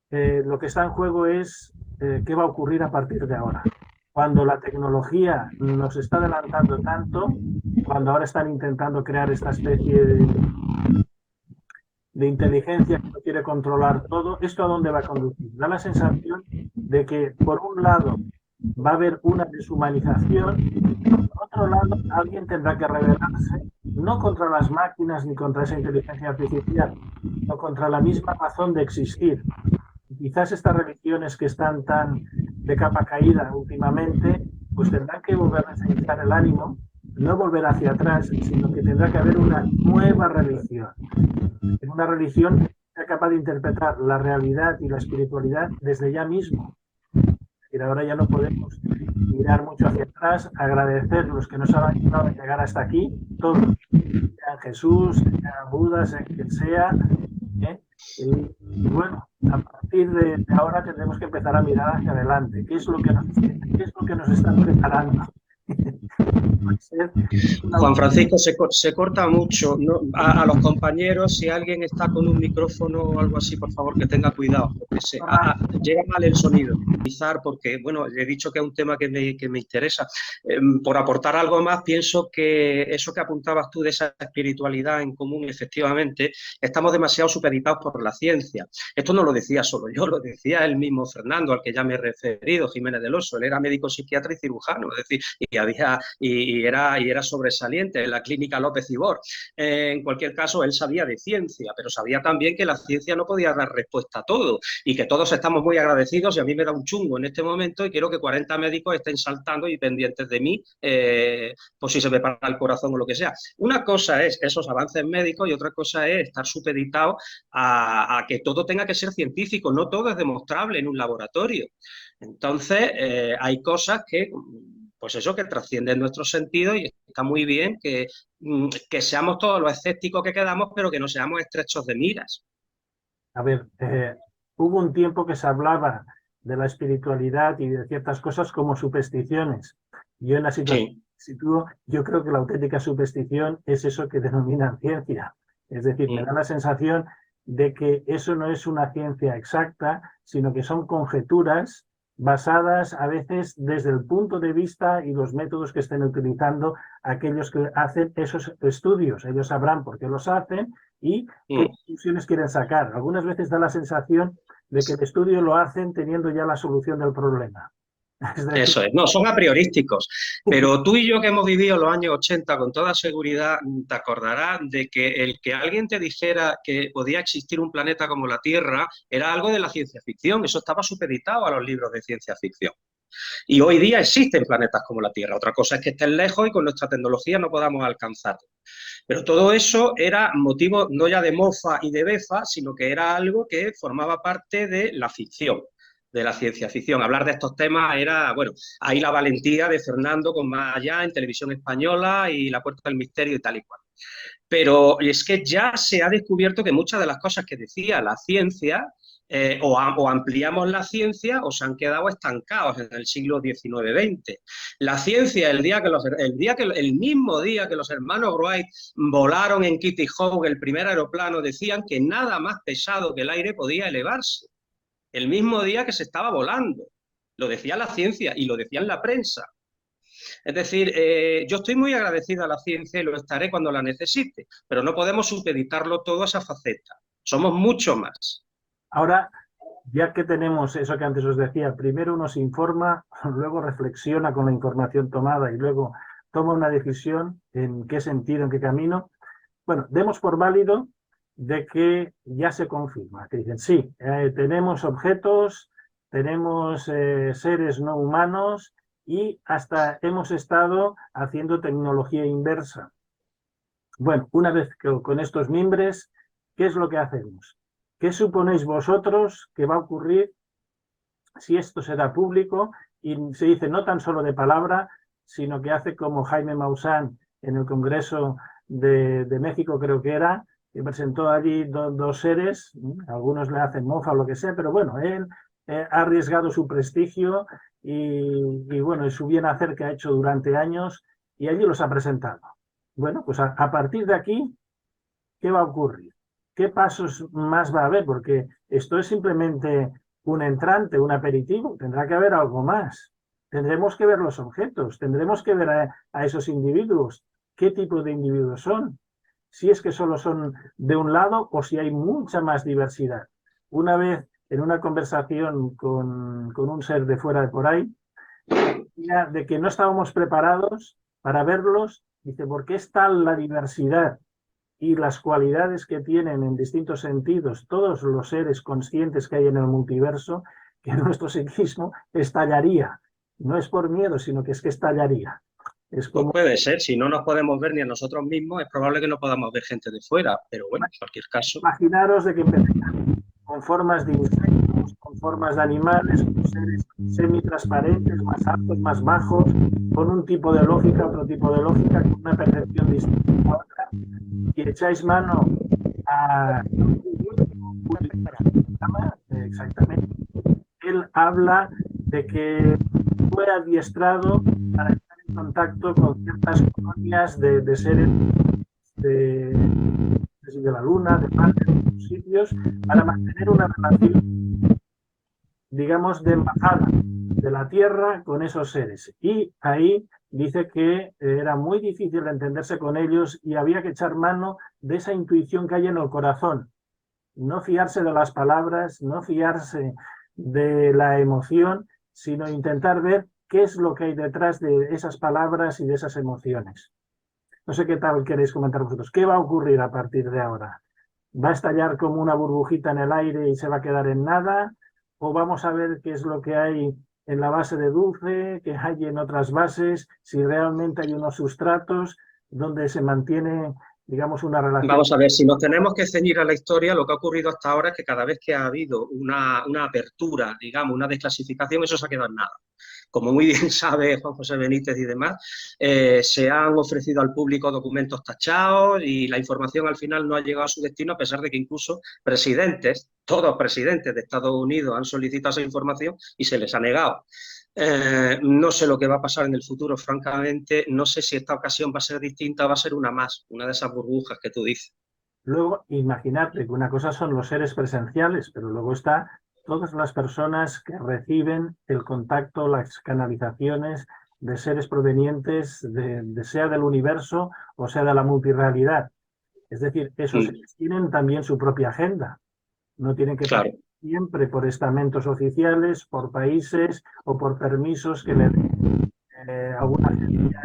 Lo que está en juego es qué va a ocurrir a partir de ahora. Cuando la tecnología nos está adelantando tanto, cuando ahora están intentando crear esta especie de inteligencia que no quiere controlar todo, ¿esto a dónde va a conducir? Da la sensación de que, por un lado, va a haber una deshumanización, y por otro lado, alguien tendrá que rebelarse, no contra las máquinas ni contra esa inteligencia artificial, sino contra la misma razón de existir. Quizás estas religiones que están tan de capa caída últimamente, pues tendrán que volver a necesitar el ánimo, no volver hacia atrás, sino que tendrá que haber una nueva religión. Una religión que sea capaz de interpretar la realidad y la espiritualidad desde ya mismo. Y ahora ya no podemos mirar mucho hacia atrás, agradecer a los que nos han ayudado a llegar hasta aquí, todos, sean Jesús, sean Buda, sean quien sea, y bueno, a partir de ahora tendremos que empezar a mirar hacia adelante. ¿Qué es lo que nos están preparando? Juan Francisco, se corta mucho. ¿No? A los compañeros, si alguien está con un micrófono o algo así, por favor, que tenga cuidado, porque llega mal el sonido. Porque, bueno, he dicho que es un tema que me interesa. Por aportar algo más, pienso que eso que apuntabas tú de esa espiritualidad en común, efectivamente, estamos demasiado supeditados por la ciencia. Esto no lo decía solo yo, lo decía el mismo Fernando, al que ya me he referido, Jiménez del Oso. Él era médico psiquiatra y cirujano, es decir, y era sobresaliente en la clínica López Ibor. En cualquier caso, él sabía de ciencia, pero sabía también que la ciencia no podía dar respuesta a todo y que todos estamos muy agradecidos, y a mí me da un chungo en este momento y quiero que 40 médicos estén saltando y pendientes de mí por si se me para el corazón o lo que sea. Una cosa es esos avances médicos y otra cosa es estar supeditado a que todo tenga que ser científico. No todo es demostrable en un laboratorio. Entonces, hay cosas que, pues eso, que trascienden nuestros sentidos, y está muy bien que seamos todos los escépticos que quedamos, pero que no seamos estrechos de miras. A ver, hubo un tiempo que se hablaba de la espiritualidad y de ciertas cosas como supersticiones. Yo en la situación yo creo que la auténtica superstición es eso que denominan ciencia. Es decir, me da la sensación de que eso no es una ciencia exacta, sino que son conjeturas basadas a veces desde el punto de vista y los métodos que estén utilizando aquellos que hacen esos estudios. Ellos sabrán por qué los hacen y qué conclusiones quieren sacar. Algunas veces da la sensación de que el estudio lo hacen teniendo ya la solución del problema. Es decir, Eso es, no, son a priorísticos, pero tú y yo que hemos vivido los años 80 con toda seguridad, te acordarás de que el que alguien te dijera que podía existir un planeta como la Tierra era algo de la ciencia ficción, eso estaba supeditado a los libros de ciencia ficción. Y hoy día existen planetas como la Tierra, otra cosa es que estén lejos y con nuestra tecnología no podamos alcanzarlos. Pero todo eso era motivo no ya de mofa y de befa, sino que era algo que formaba parte de la ficción, de la ciencia ficción. Hablar de estos temas era, bueno, ahí la valentía de Fernando con Más Allá en Televisión Española y La Puerta del Misterio y tal y cual. Pero es que ya se ha descubierto que muchas de las cosas que decía la ciencia, o ampliamos la ciencia o se han quedado estancados en el siglo XIX-XX. La ciencia, el mismo día que los hermanos Wright volaron en Kitty Hawk el primer aeroplano, decían que nada más pesado que el aire podía elevarse. El mismo día que se estaba volando. Lo decía la ciencia y lo decía en la prensa. Es decir, yo estoy muy agradecido a la ciencia y lo estaré cuando la necesite, pero no podemos supeditarlo todo a esa faceta. Somos mucho más. ahora, ya que tenemos eso que antes os decía, primero uno se informa, luego reflexiona con la información tomada y luego toma una decisión en qué sentido, en qué camino. Bueno, demos por válido de que ya se confirma, que dicen, sí, tenemos objetos, tenemos seres no humanos y hasta hemos estado haciendo tecnología inversa. Bueno, una vez que con estos mimbres, ¿qué es lo que hacemos? ¿Qué suponéis vosotros que va a ocurrir si esto se da público y se dice no tan solo de palabra, sino que hace como Jaime Maussan en el Congreso de México, creo que era, que presentó allí dos seres, algunos le hacen mofa o lo que sea, pero bueno, él ha arriesgado su prestigio y bueno, y su bien hacer que ha hecho durante años y allí los ha presentado. Bueno, pues a partir de aquí, ¿qué va a ocurrir? ¿Qué pasos más va a haber? Porque esto es simplemente un entrante, un aperitivo, tendrá que haber algo más. Tendremos que ver los objetos, tendremos que ver a esos individuos, qué tipo de individuos son, si es que solo son de un lado o si hay mucha más diversidad. Una vez en una conversación con un ser de fuera de por ahí, de que no estábamos preparados para verlos, dice, ¿por qué es tal la diversidad y las cualidades que tienen en distintos sentidos todos los seres conscientes que hay en el multiverso, que nuestro psiquismo estallaría? No es por miedo, sino que es que estallaría. Es como... Pues puede ser, si no nos podemos ver ni a nosotros mismos, es probable que no podamos ver gente de fuera, pero bueno, en cualquier caso. Imaginaros de que empezamos con formas de insectos, con formas de animales, con seres semitransparentes, más altos, más bajos, con un tipo de lógica, otro tipo de lógica, con una percepción distinta a otra, y echáis mano a... Exactamente. Él habla de que fue adiestrado para estar en contacto con ciertas colonias de seres de la Luna, de Marte, de otros sitios, para mantener una relación, digamos, de embajada de la Tierra con esos seres. Y ahí dice que era muy difícil entenderse con ellos y había que echar mano de esa intuición que hay en el corazón. No fiarse de las palabras, no fiarse de la emoción, sino intentar ver qué es lo que hay detrás de esas palabras y de esas emociones. No sé qué tal queréis comentar vosotros. ¿Qué va a ocurrir a partir de ahora? ¿Va a estallar como una burbujita en el aire y se va a quedar en nada? ¿O vamos a ver qué es lo que hay en la base de Dulce, que hay en otras bases, si realmente hay unos sustratos donde se mantiene, digamos, una relación? Vamos a ver, si nos tenemos que ceñir a la historia, lo que ha ocurrido hasta ahora es que cada vez que ha habido una apertura, digamos, una desclasificación, eso se ha quedado en nada. Como muy bien sabe Juan José Benítez y demás, se han ofrecido al público documentos tachados y la información al final no ha llegado a su destino, a pesar de que incluso presidentes, todos presidentes de Estados Unidos han solicitado esa información y se les ha negado. No sé lo que va a pasar en el futuro, francamente, no sé si esta ocasión va a ser distinta o va a ser una más, una de esas burbujas que tú dices. Luego, imaginarte que una cosa son los seres presenciales, pero luego está todas las personas que reciben el contacto, las canalizaciones de seres provenientes de sea del universo o sea de la multirrealidad. Es decir, esos seres tienen también su propia agenda. No tienen que Claro. siempre por estamentos oficiales, por países o por permisos que le den alguna agencia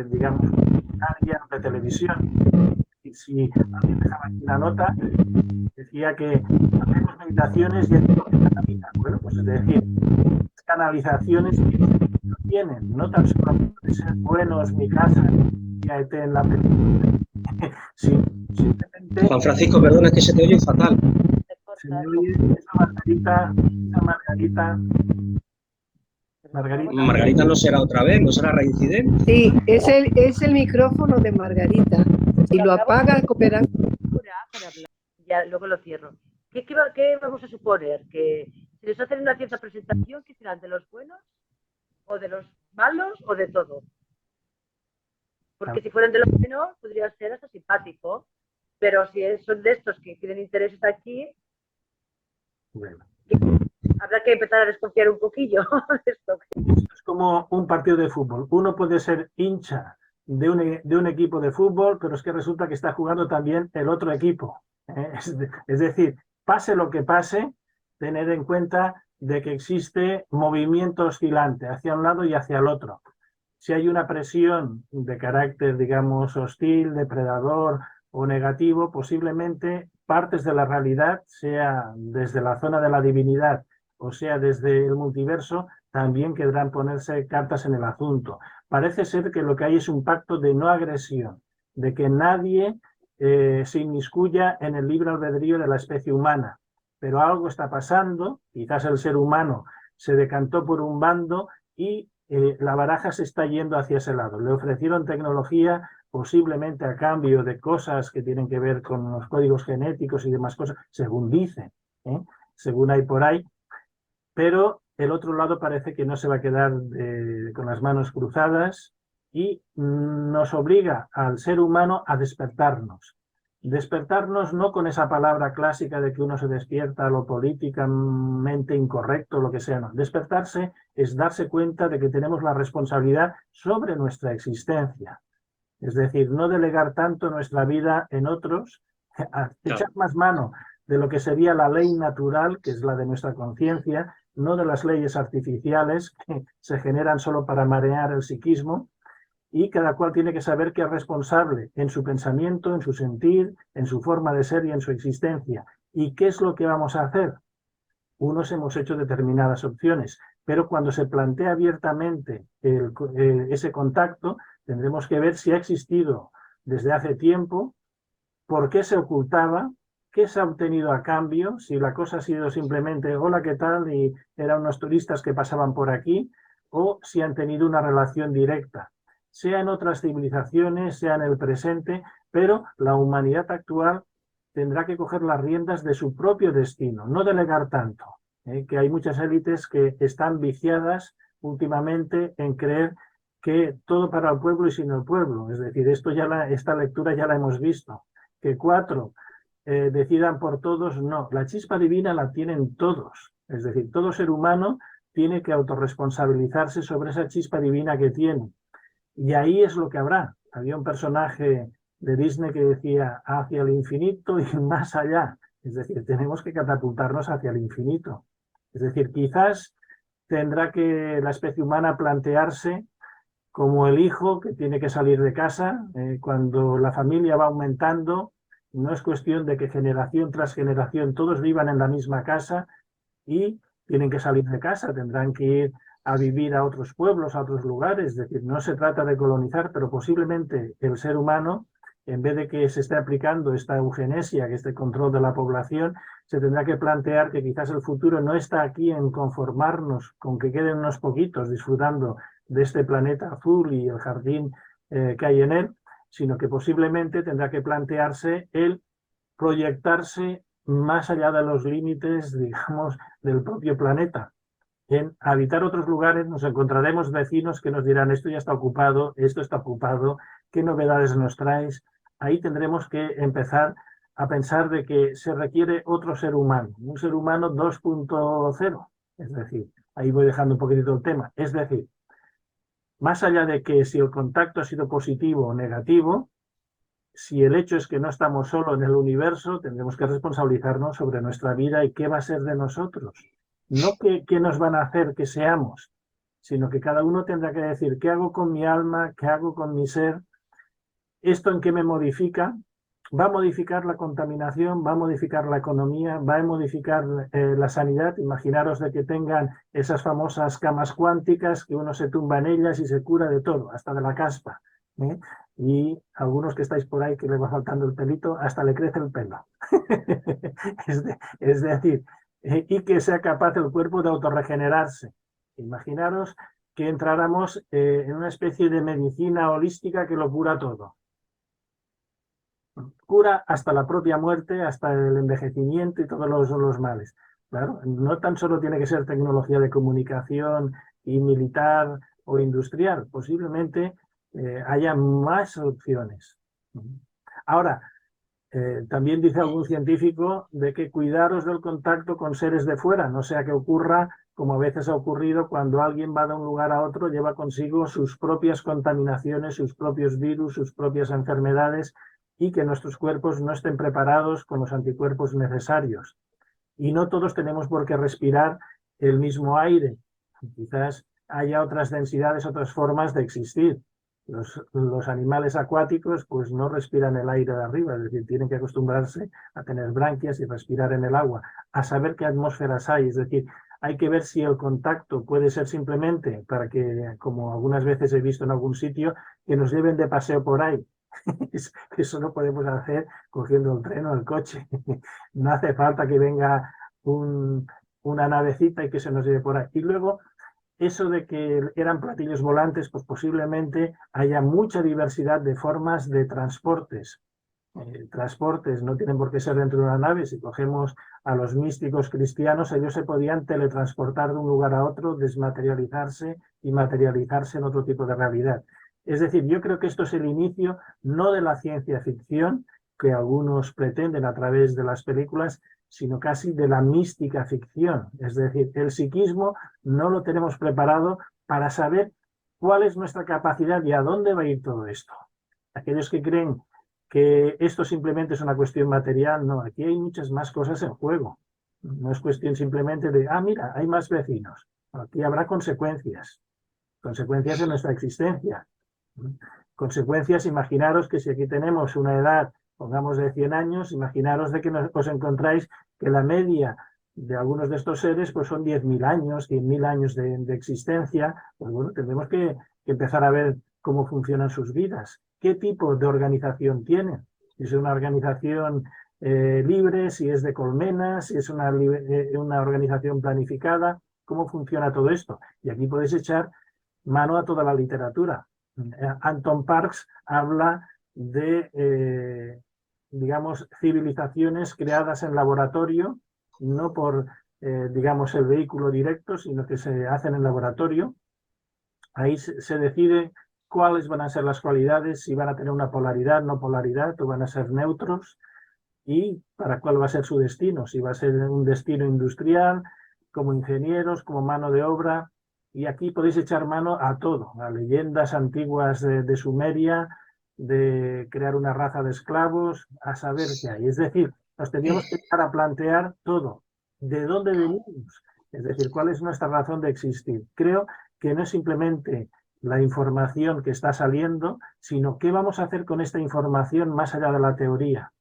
digamos, de televisión. Y si alguien dejaba aquí una nota, decía que hacemos meditaciones y esto que canaliza. Bueno, pues es decir, canalizaciones que no tienen, no tan solo puede ser buenos mi casa y AET en la película. Simplemente Juan Francisco, perdona, que se te oye fatal. se me oye esa Margarita no será otra vez, no será reincidente. Sí, es el micrófono de Margarita. Si lo apaga, coopera. Ya, luego lo cierro. ¿Qué vamos a suponer? Que si les hacen una cierta presentación, ¿qué serán? ¿De los buenos? ¿O de los malos? ¿O de todo? Porque si fueran de los buenos, podría ser hasta simpático. Pero si son de estos que tienen intereses aquí, bueno, habrá que empezar a desconfiar un poquillo de esto. Esto es como un partido de fútbol. Uno puede ser hincha de un equipo de fútbol, pero es que resulta que está jugando también el otro equipo. Es decir, pase lo que pase, tener en cuenta de que existe movimiento oscilante hacia un lado y hacia el otro. Si hay una presión de carácter, digamos, hostil, depredador o negativo, posiblemente partes de la realidad, sea desde la zona de la divinidad o sea desde el multiverso, también querrán ponerse cartas en el asunto. Parece ser que lo que hay es un pacto de no agresión, de que nadie se inmiscuya en el libre albedrío de la especie humana. Pero algo está pasando, quizás el ser humano se decantó por un bando y la baraja se está yendo hacia ese lado. Le ofrecieron tecnología posiblemente a cambio de cosas que tienen que ver con los códigos genéticos y demás cosas, según dicen, según hay por ahí, pero el otro lado parece que no se va a quedar con las manos cruzadas y nos obliga al ser humano a despertarnos. Despertarnos no con esa palabra clásica de que uno se despierta a lo políticamente incorrecto, lo que sea, no. Despertarse es darse cuenta de que tenemos la responsabilidad sobre nuestra existencia. Es decir, no delegar tanto nuestra vida en otros, echar más mano de lo que sería la ley natural, que es la de nuestra conciencia, no de las leyes artificiales que se generan solo para marear el psiquismo, y cada cual tiene que saber que es responsable en su pensamiento, en su sentir, en su forma de ser y en su existencia. ¿Y qué es lo que vamos a hacer? Unos hemos hecho determinadas opciones, pero cuando se plantea abiertamente ese contacto, tendremos que ver si ha existido desde hace tiempo, por qué se ocultaba, qué se ha obtenido a cambio, si la cosa ha sido simplemente hola, ¿qué tal? Y eran unos turistas que pasaban por aquí, o si han tenido una relación directa, sea en otras civilizaciones, sea en el presente, pero la humanidad actual tendrá que coger las riendas de su propio destino, no delegar tanto, que hay muchas élites que están viciadas últimamente en creer que todo para el pueblo y sin el pueblo. Es decir, esta lectura ya la hemos visto, que 4 decidan por todos, no, la chispa divina la tienen todos. Es decir, todo ser humano tiene que autorresponsabilizarse sobre esa chispa divina que tiene. Y ahí es lo que habrá. Había un personaje de Disney que decía hacia el infinito y más allá. Es decir, tenemos que catapultarnos hacia el infinito. Es decir, quizás tendrá que la especie humana plantearse como el hijo que tiene que salir de casa. Cuando la familia va aumentando, no es cuestión de que generación tras generación todos vivan en la misma casa y tienen que salir de casa, tendrán que ir a vivir a otros pueblos, a otros lugares. Es decir, no se trata de colonizar, pero posiblemente el ser humano, en vez de que se esté aplicando esta eugenesia, que este control de la población, se tendrá que plantear que quizás el futuro no está aquí en conformarnos con que queden unos poquitos disfrutando de este planeta azul y el jardín que hay en él, sino que posiblemente tendrá que plantearse el proyectarse más allá de los límites, digamos, del propio planeta. En habitar otros lugares nos encontraremos vecinos que nos dirán esto ya está ocupado, esto está ocupado, ¿qué novedades nos traes? Ahí tendremos que empezar a pensar de que se requiere otro ser humano, un ser humano 2.0. Es decir, ahí voy dejando un poquitito el tema. Es decir, más allá de que si el contacto ha sido positivo o negativo, si el hecho es que no estamos solo en el universo, tendremos que responsabilizarnos sobre nuestra vida y qué va a ser de nosotros. No qué nos van a hacer que seamos, sino que cada uno tendrá que decir qué hago con mi alma, qué hago con mi ser, esto en qué me modifica. Va a modificar la contaminación, va a modificar la economía, va a modificar la sanidad. Imaginaros de que tengan esas famosas camas cuánticas, que uno se tumba en ellas y se cura de todo, hasta de la caspa, ¿eh? Y algunos que estáis por ahí que le va faltando el pelito, hasta le crece el pelo. Es decir, y que sea capaz el cuerpo de autorregenerarse. Imaginaros que entráramos en una especie de medicina holística que lo cura todo. Cura hasta la propia muerte, hasta el envejecimiento y todos los males. Claro, no tan solo tiene que ser tecnología de comunicación y militar o industrial, posiblemente haya más opciones. Ahora, también dice algún científico de que cuidaros del contacto con seres de fuera, no sea que ocurra como a veces ha ocurrido cuando alguien va de un lugar a otro, lleva consigo sus propias contaminaciones, sus propios virus, sus propias enfermedades, y que nuestros cuerpos no estén preparados con los anticuerpos necesarios. Y no todos tenemos por qué respirar el mismo aire. Quizás haya otras densidades, otras formas de existir. Los animales acuáticos pues no respiran el aire de arriba, es decir, tienen que acostumbrarse a tener branquias y respirar en el agua, a saber qué atmósferas hay, es decir, hay que ver si el contacto puede ser simplemente para que, como algunas veces he visto en algún sitio, que nos lleven de paseo por ahí. Eso lo podemos hacer cogiendo el tren o el coche. No hace falta que venga una navecita y que se nos lleve por ahí. Y luego, eso de que eran platillos volantes, pues posiblemente haya mucha diversidad de formas de transportes. Transportes no tienen por qué ser dentro de una nave. Si cogemos a los místicos cristianos, ellos se podían teletransportar de un lugar a otro, desmaterializarse y materializarse en otro tipo de realidad. Es decir, yo creo que esto es el inicio no de la ciencia ficción, que algunos pretenden a través de las películas, sino casi de la mística ficción. Es decir, el psiquismo no lo tenemos preparado para saber cuál es nuestra capacidad y a dónde va a ir todo esto. Aquellos que creen que esto simplemente es una cuestión material, no, aquí hay muchas más cosas en juego. No es cuestión simplemente de, mira, hay más vecinos. Aquí habrá consecuencias en nuestra existencia. Consecuencias, imaginaros que si aquí tenemos una edad, pongamos de 100 años, imaginaros de que os encontráis que la media de algunos de estos seres pues son 10.000 años, 100.000 años de existencia. Pues bueno, tendremos que empezar a ver cómo funcionan sus vidas, qué tipo de organización tienen, si es una organización libre, si es de colmenas, si es una organización planificada, cómo funciona todo esto. Y aquí podéis echar mano a toda la literatura. Anton Parks habla de, digamos, civilizaciones creadas en laboratorio, no por, digamos, el vehículo directo, sino que se hacen en laboratorio. Ahí se decide cuáles van a ser las cualidades, si van a tener una polaridad, no polaridad, o van a ser neutros, y para cuál va a ser su destino, si va a ser un destino industrial, como ingenieros, como mano de obra. Y aquí podéis echar mano a todo, a leyendas antiguas de Sumeria, de crear una raza de esclavos, a saber qué hay. Es decir, nos teníamos que empezar a plantear todo. ¿De dónde venimos? Es decir, ¿cuál es nuestra razón de existir? Creo que no es simplemente la información que está saliendo, sino qué vamos a hacer con esta información más allá de la teoría.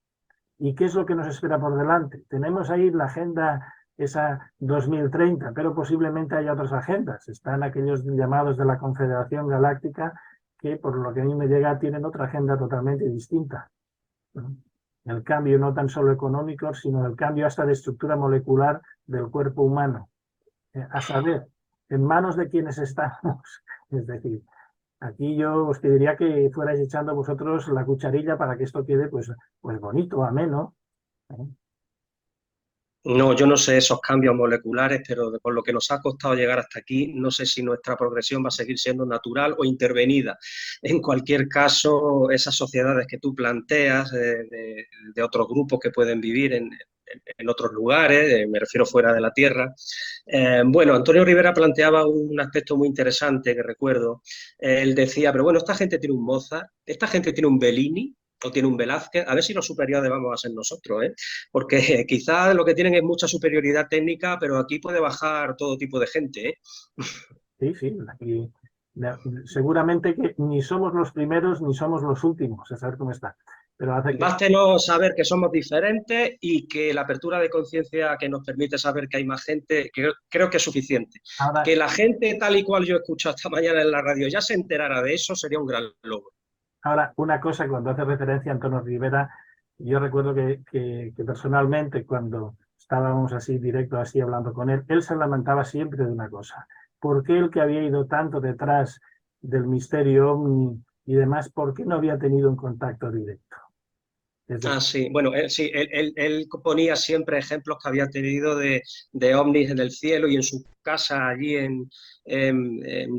¿Y qué es lo que nos espera por delante? Tenemos ahí la agenda esa 2030, pero posiblemente haya otras agendas. Están aquellos llamados de la Confederación Galáctica que, por lo que a mí me llega, tienen otra agenda totalmente distinta. El cambio no tan solo económico, sino el cambio hasta de estructura molecular del cuerpo humano. A saber, ¿en manos de quiénes estamos? Es decir, aquí yo os pediría que fuerais echando vosotros la cucharilla para que esto quede pues bonito, ameno. No, yo no sé esos cambios moleculares, pero por lo que nos ha costado llegar hasta aquí, no sé si nuestra progresión va a seguir siendo natural o intervenida. En cualquier caso, esas sociedades que tú planteas de otros grupos que pueden vivir en otros lugares, me refiero fuera de la Tierra. Bueno, Antonio Rivera planteaba un aspecto muy interesante que recuerdo. Él decía, pero bueno, esta gente tiene un Mozart, esta gente tiene un Bellini, o tiene un Velázquez, a ver si los superiores vamos a ser nosotros, ¿eh? Porque quizás lo que tienen es mucha superioridad técnica, pero aquí puede bajar todo tipo de gente, ¿eh? Sí, sí, aquí seguramente que ni somos los primeros ni somos los últimos, a saber cómo está. Pero hace que... Bástenos saber que somos diferentes y que la apertura de conciencia que nos permite saber que hay más gente, que creo que es suficiente. Ahora, que la gente, tal y cual yo he escuchado esta mañana en la radio, ya se enterara de eso, sería un gran logro. ahora, una cosa, cuando hace referencia a Antonio Rivera, yo recuerdo que personalmente, cuando estábamos así directo, así hablando con él se lamentaba siempre de una cosa. ¿Por qué él, que había ido tanto detrás del misterio ovni y demás, por qué no había tenido un contacto directo? Sí, bueno, él ponía siempre ejemplos que había tenido de ovnis en el cielo y en su casa allí en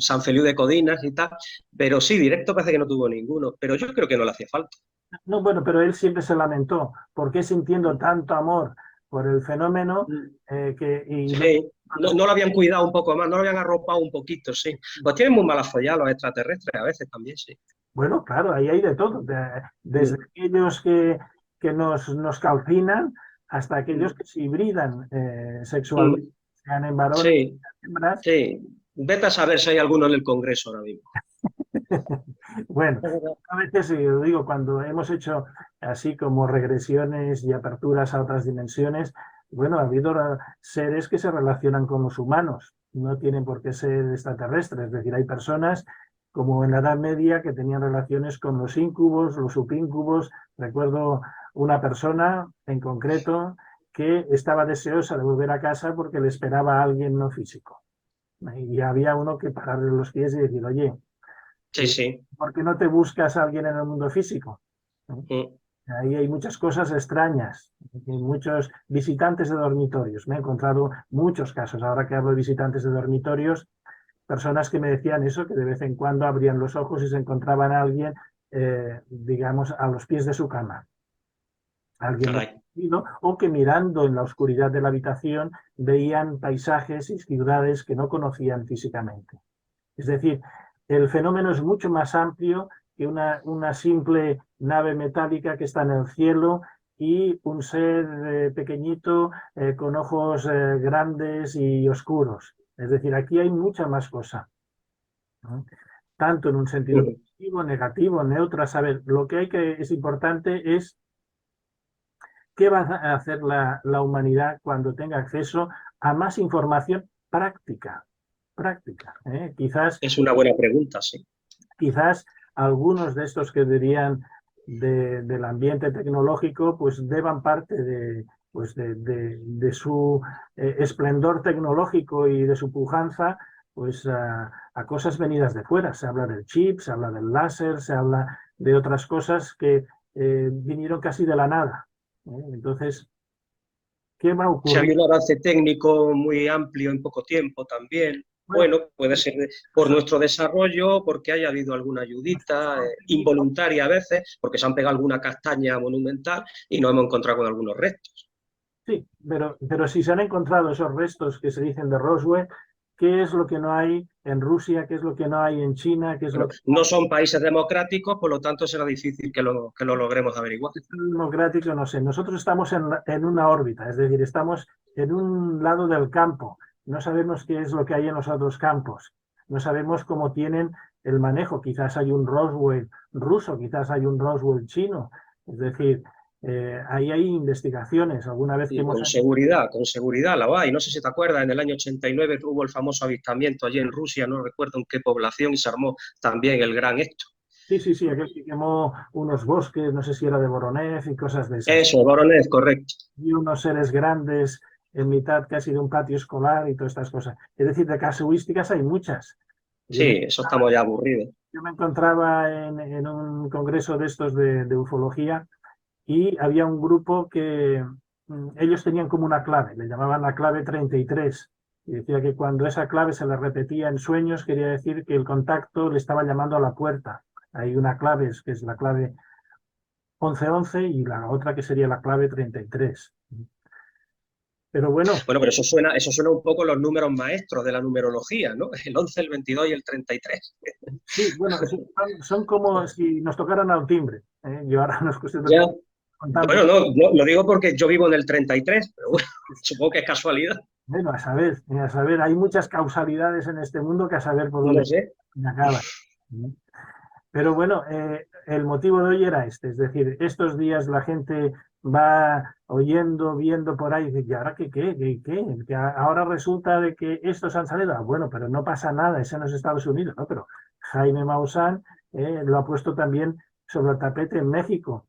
San Feliu de Codinas y tal, pero sí, directo parece que no tuvo ninguno, pero yo creo que no le hacía falta. No, bueno, pero él siempre se lamentó, ¿por qué sintiendo tanto amor por el fenómeno Sí, no lo habían cuidado un poco más, no lo habían arropado un poquito, sí. Pues tienen muy mala follada los extraterrestres a veces también, sí. Bueno, claro, ahí hay de todo, desde aquellos que nos calcinan hasta aquellos que se hibridan sexualmente, sean en varones, Sí, en hembras. sí. Vete a saber si hay alguno en el Congreso ahora mismo. Bueno, a veces, yo digo, cuando hemos hecho así como regresiones y aperturas a otras dimensiones, bueno, ha habido seres que se relacionan con los humanos, no tienen por qué ser extraterrestres, es decir, hay personas como en la Edad Media que tenían relaciones con los íncubos, los subíncubos. Recuerdo una persona en concreto que estaba deseosa de volver a casa porque le esperaba a alguien no físico. Y había uno que pararle los pies y decir, oye, Sí. ¿por qué no te buscas a alguien en el mundo físico? Ahí hay muchas cosas extrañas, hay muchos visitantes de dormitorios. Me he encontrado muchos casos, ahora que hablo de visitantes de dormitorios, personas que me decían eso, que de vez en cuando abrían los ojos y se encontraban a alguien, digamos, a los pies de su cama. Alguien desconocido, o que mirando en la oscuridad de la habitación veían paisajes y ciudades que no conocían físicamente. Es decir, el fenómeno es mucho más amplio que una simple nave metálica que está en el cielo y un ser pequeñito con ojos grandes y oscuros. Es decir, aquí hay mucha más cosa, ¿no? Tanto en un sentido positivo, negativo, neutro. A saber, lo que es importante es qué va a hacer la humanidad cuando tenga acceso a más información práctica. Quizás es una buena pregunta, sí. Quizás algunos de estos que dirían del ambiente tecnológico pues deban parte de su esplendor tecnológico y de su pujanza pues a cosas venidas de fuera. Se habla del chip, se habla del láser, se habla de otras cosas que vinieron casi de la nada. Entonces, ¿qué va a ocurrir? Si ha habido un avance técnico muy amplio en poco tiempo también. Bueno, puede ser por nuestro desarrollo, porque haya habido alguna ayudita involuntaria a veces, porque se han pegado alguna castaña monumental y nos hemos encontrado con algunos restos. Sí, pero si se han encontrado esos restos que se dicen de Roswell, ¿qué es lo que no hay en Rusia? ¿Qué es lo que no hay en China? ¿Qué es lo que... No son países democráticos, por lo tanto será difícil que lo logremos averiguar. Democrático, no sé. Nosotros estamos en una órbita, es decir, estamos en un lado del campo. No sabemos qué es lo que hay en los otros campos. No sabemos cómo tienen el manejo. Quizás hay un Roswell ruso, quizás hay un Roswell chino. Es decir, ahí hay investigaciones. Alguna vez que con seguridad la hay. No sé si te acuerdas, en el año 89 hubo el famoso avistamiento allí en Rusia, no recuerdo en qué población, y se armó también el gran esto. Sí, aquel que quemó unos bosques, no sé si era de Voronezh y cosas de esas. Eso, Voronezh, correcto. Y unos seres grandes en mitad casi de un patio escolar y todas estas cosas. Es decir, de casuísticas hay muchas. Sí, eso estamos ya aburridos. Yo me encontraba en un congreso de estos de ufología y había un grupo que ellos tenían como una clave, le llamaban la clave 33. Y decía que cuando esa clave se le repetía en sueños, quería decir que el contacto le estaba llamando a la puerta. Hay una clave que es la clave 1111 y la otra que sería la clave 33. Pero bueno, Bueno, pero eso suena un poco los números maestros de la numerología, ¿no? El 11, el 22 y el 33. sí, bueno, son como si nos tocaran al timbre. Yo ahora no es cuestión de Ya. contando. Bueno, no, lo digo porque yo vivo en el 33, pero bueno, supongo que es casualidad. Bueno, a saber, hay muchas causalidades en este mundo que a saber por No dónde sé. acaba. Pero bueno, el motivo de hoy era este, es decir, estos días la gente va oyendo, viendo por ahí, y dice, ¿y ahora qué? Que ahora resulta de que estos han salido. Ah, bueno, pero no pasa nada, es en los Estados Unidos, ¿no? Pero Jaime Maussan lo ha puesto también sobre el tapete en México.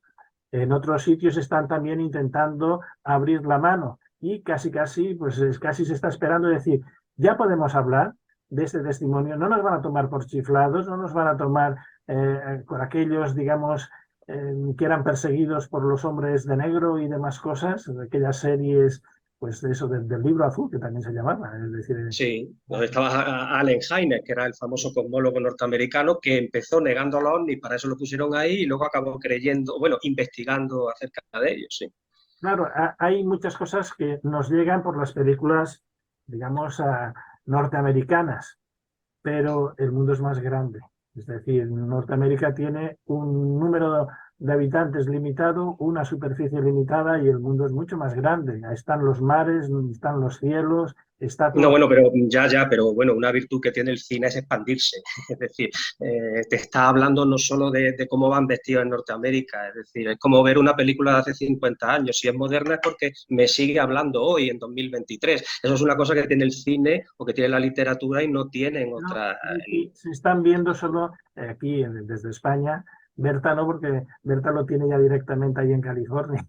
En otros sitios están también intentando abrir la mano y casi se está esperando decir, ya podemos hablar de este testimonio, no nos van a tomar por chiflados, no nos van a tomar por aquellos, digamos, que eran perseguidos por los hombres de negro y demás cosas, aquellas series, pues de eso, del libro azul, que también se llamaba, es decir, Sí, donde estaba Allen Hynek, que era el famoso cosmólogo norteamericano que empezó negando a los ovnis, para eso lo pusieron ahí, y luego acabó creyendo, bueno, investigando acerca de ellos, sí. claro, hay muchas cosas que nos llegan por las películas, digamos, norteamericanas, pero el mundo es más grande. Es decir, Norteamérica tiene un número de habitantes limitado, una superficie limitada y el mundo es mucho más grande. Ahí están los mares, están los cielos, está No, todo. bueno, pero bueno, una virtud que tiene el cine es expandirse. Es decir, te está hablando no solo de cómo van vestidos en Norteamérica, es decir, es como ver una película de hace 50 años. Si es moderna es porque me sigue hablando hoy, en 2023. Eso es una cosa que tiene el cine o que tiene la literatura y no tienen No, otra. se están viendo solo aquí desde España. Berta no, porque Berta lo tiene ya directamente ahí en California,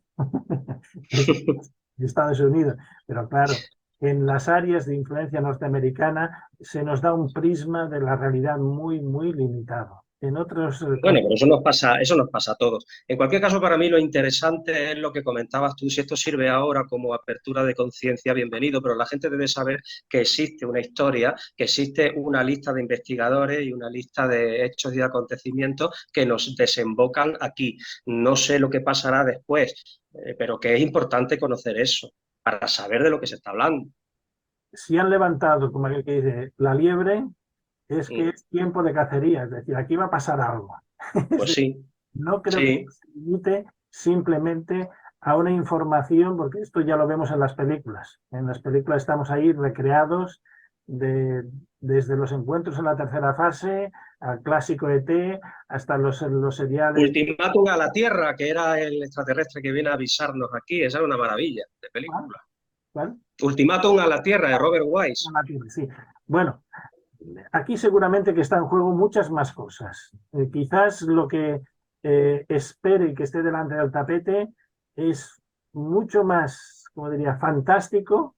de Estados Unidos. Pero claro, en las áreas de influencia norteamericana se nos da un prisma de la realidad muy, muy limitado. En otros Bueno, pero eso nos pasa a todos. En cualquier caso, para mí lo interesante es lo que comentabas tú. Si esto sirve ahora como apertura de conciencia, bienvenido, pero la gente debe saber que existe una historia, que existe una lista de investigadores y una lista de hechos y acontecimientos que nos desembocan aquí. No sé lo que pasará después, pero que es importante conocer eso para saber de lo que se está hablando. si han levantado, como aquel que dice, la liebre, es que Mm. es tiempo de cacería, es decir, aquí va a pasar algo. Pues sí, No creo que sí. se limite simplemente a una información, porque esto ya lo vemos en las películas. En las películas estamos ahí recreados desde los encuentros en la tercera fase, al clásico ET, hasta los seriales. Ultimátum a la Tierra, que era el extraterrestre que viene a avisarnos aquí, esa era una maravilla de ¿Cuál? película. ¿Cuál? Ultimátum a la Tierra, de Robert Wise. Sí. Bueno, aquí seguramente que está en juego muchas más cosas. Quizás lo que espere y que esté delante del tapete es mucho más, como diría, fantástico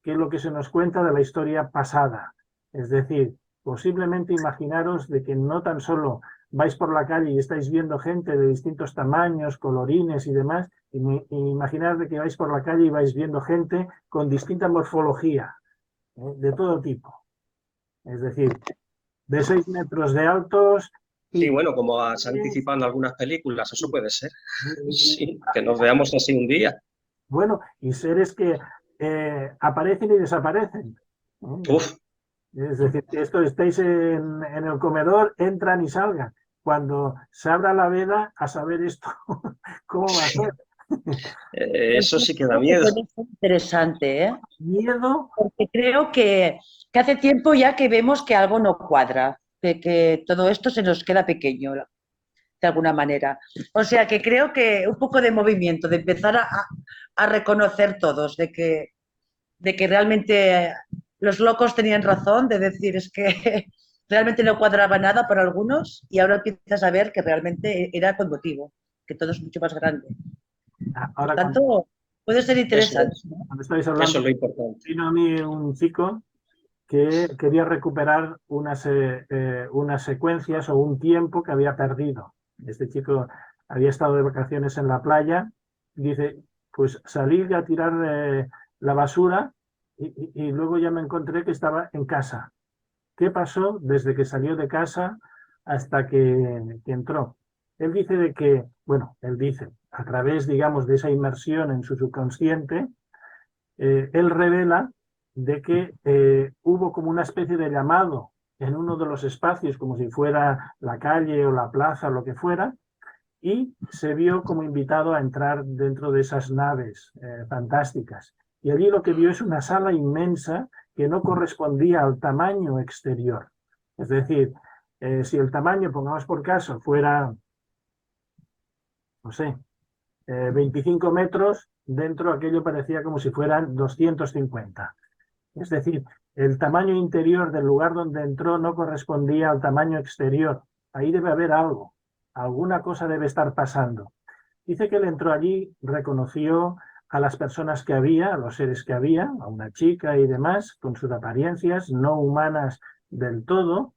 que lo que se nos cuenta de la historia pasada. Es decir, posiblemente imaginaros de que no tan solo vais por la calle y estáis viendo gente de distintos tamaños, colorines y demás, y imaginar de que vais por la calle y vais viendo gente con distinta morfología, de todo tipo. Es decir, de 6 metros de altos Sí, y, bueno, como se han anticipado en algunas películas, eso puede ser. Sí, que nos veamos así un día. bueno, y seres que aparecen y desaparecen. Uf, Es decir, que esto estáis en el comedor, entran y salgan. Cuando se abra la veda, a saber esto, ¿cómo va a ser? eso sí que da Creo que miedo. puede ser interesante, ¿eh? Miedo, Porque creo que hace tiempo ya que vemos que algo no cuadra, que todo esto se nos queda pequeño, de alguna manera. O sea que creo que un poco de movimiento, de empezar a reconocer todos, de que realmente los locos tenían razón, de decir es que realmente no cuadraba nada para algunos y ahora empiezas a ver que realmente era con motivo, que todo es mucho más grande. Por ahora tanto, puede ser Eso interesante, es, ¿no? cuando estáis eso hablando, es lo importante. vino a mí un chico que quería recuperar unas secuencias o un tiempo que había perdido. Este chico había estado de vacaciones en la playa, dice, pues salí a tirar la basura y luego ya me encontré que estaba en casa. ¿Qué pasó desde que salió de casa hasta que entró? Él dice de que, bueno, él dice, a través, digamos, de esa inmersión en su subconsciente, él revela de que hubo como una especie de llamado en uno de los espacios, como si fuera la calle o la plaza o lo que fuera, y se vio como invitado a entrar dentro de esas naves fantásticas. Y allí lo que vio es una sala inmensa que no correspondía al tamaño exterior. Es decir, si el tamaño, pongamos por caso, fuera, no sé, 25 metros, dentro aquello parecía como si fueran 250. Es decir, el tamaño interior del lugar donde entró no correspondía al tamaño exterior. Ahí debe haber algo. Alguna cosa debe estar pasando. Dice que él entró allí, reconoció a las personas que había, a los seres que había, a una chica y demás, con sus apariencias no humanas del todo,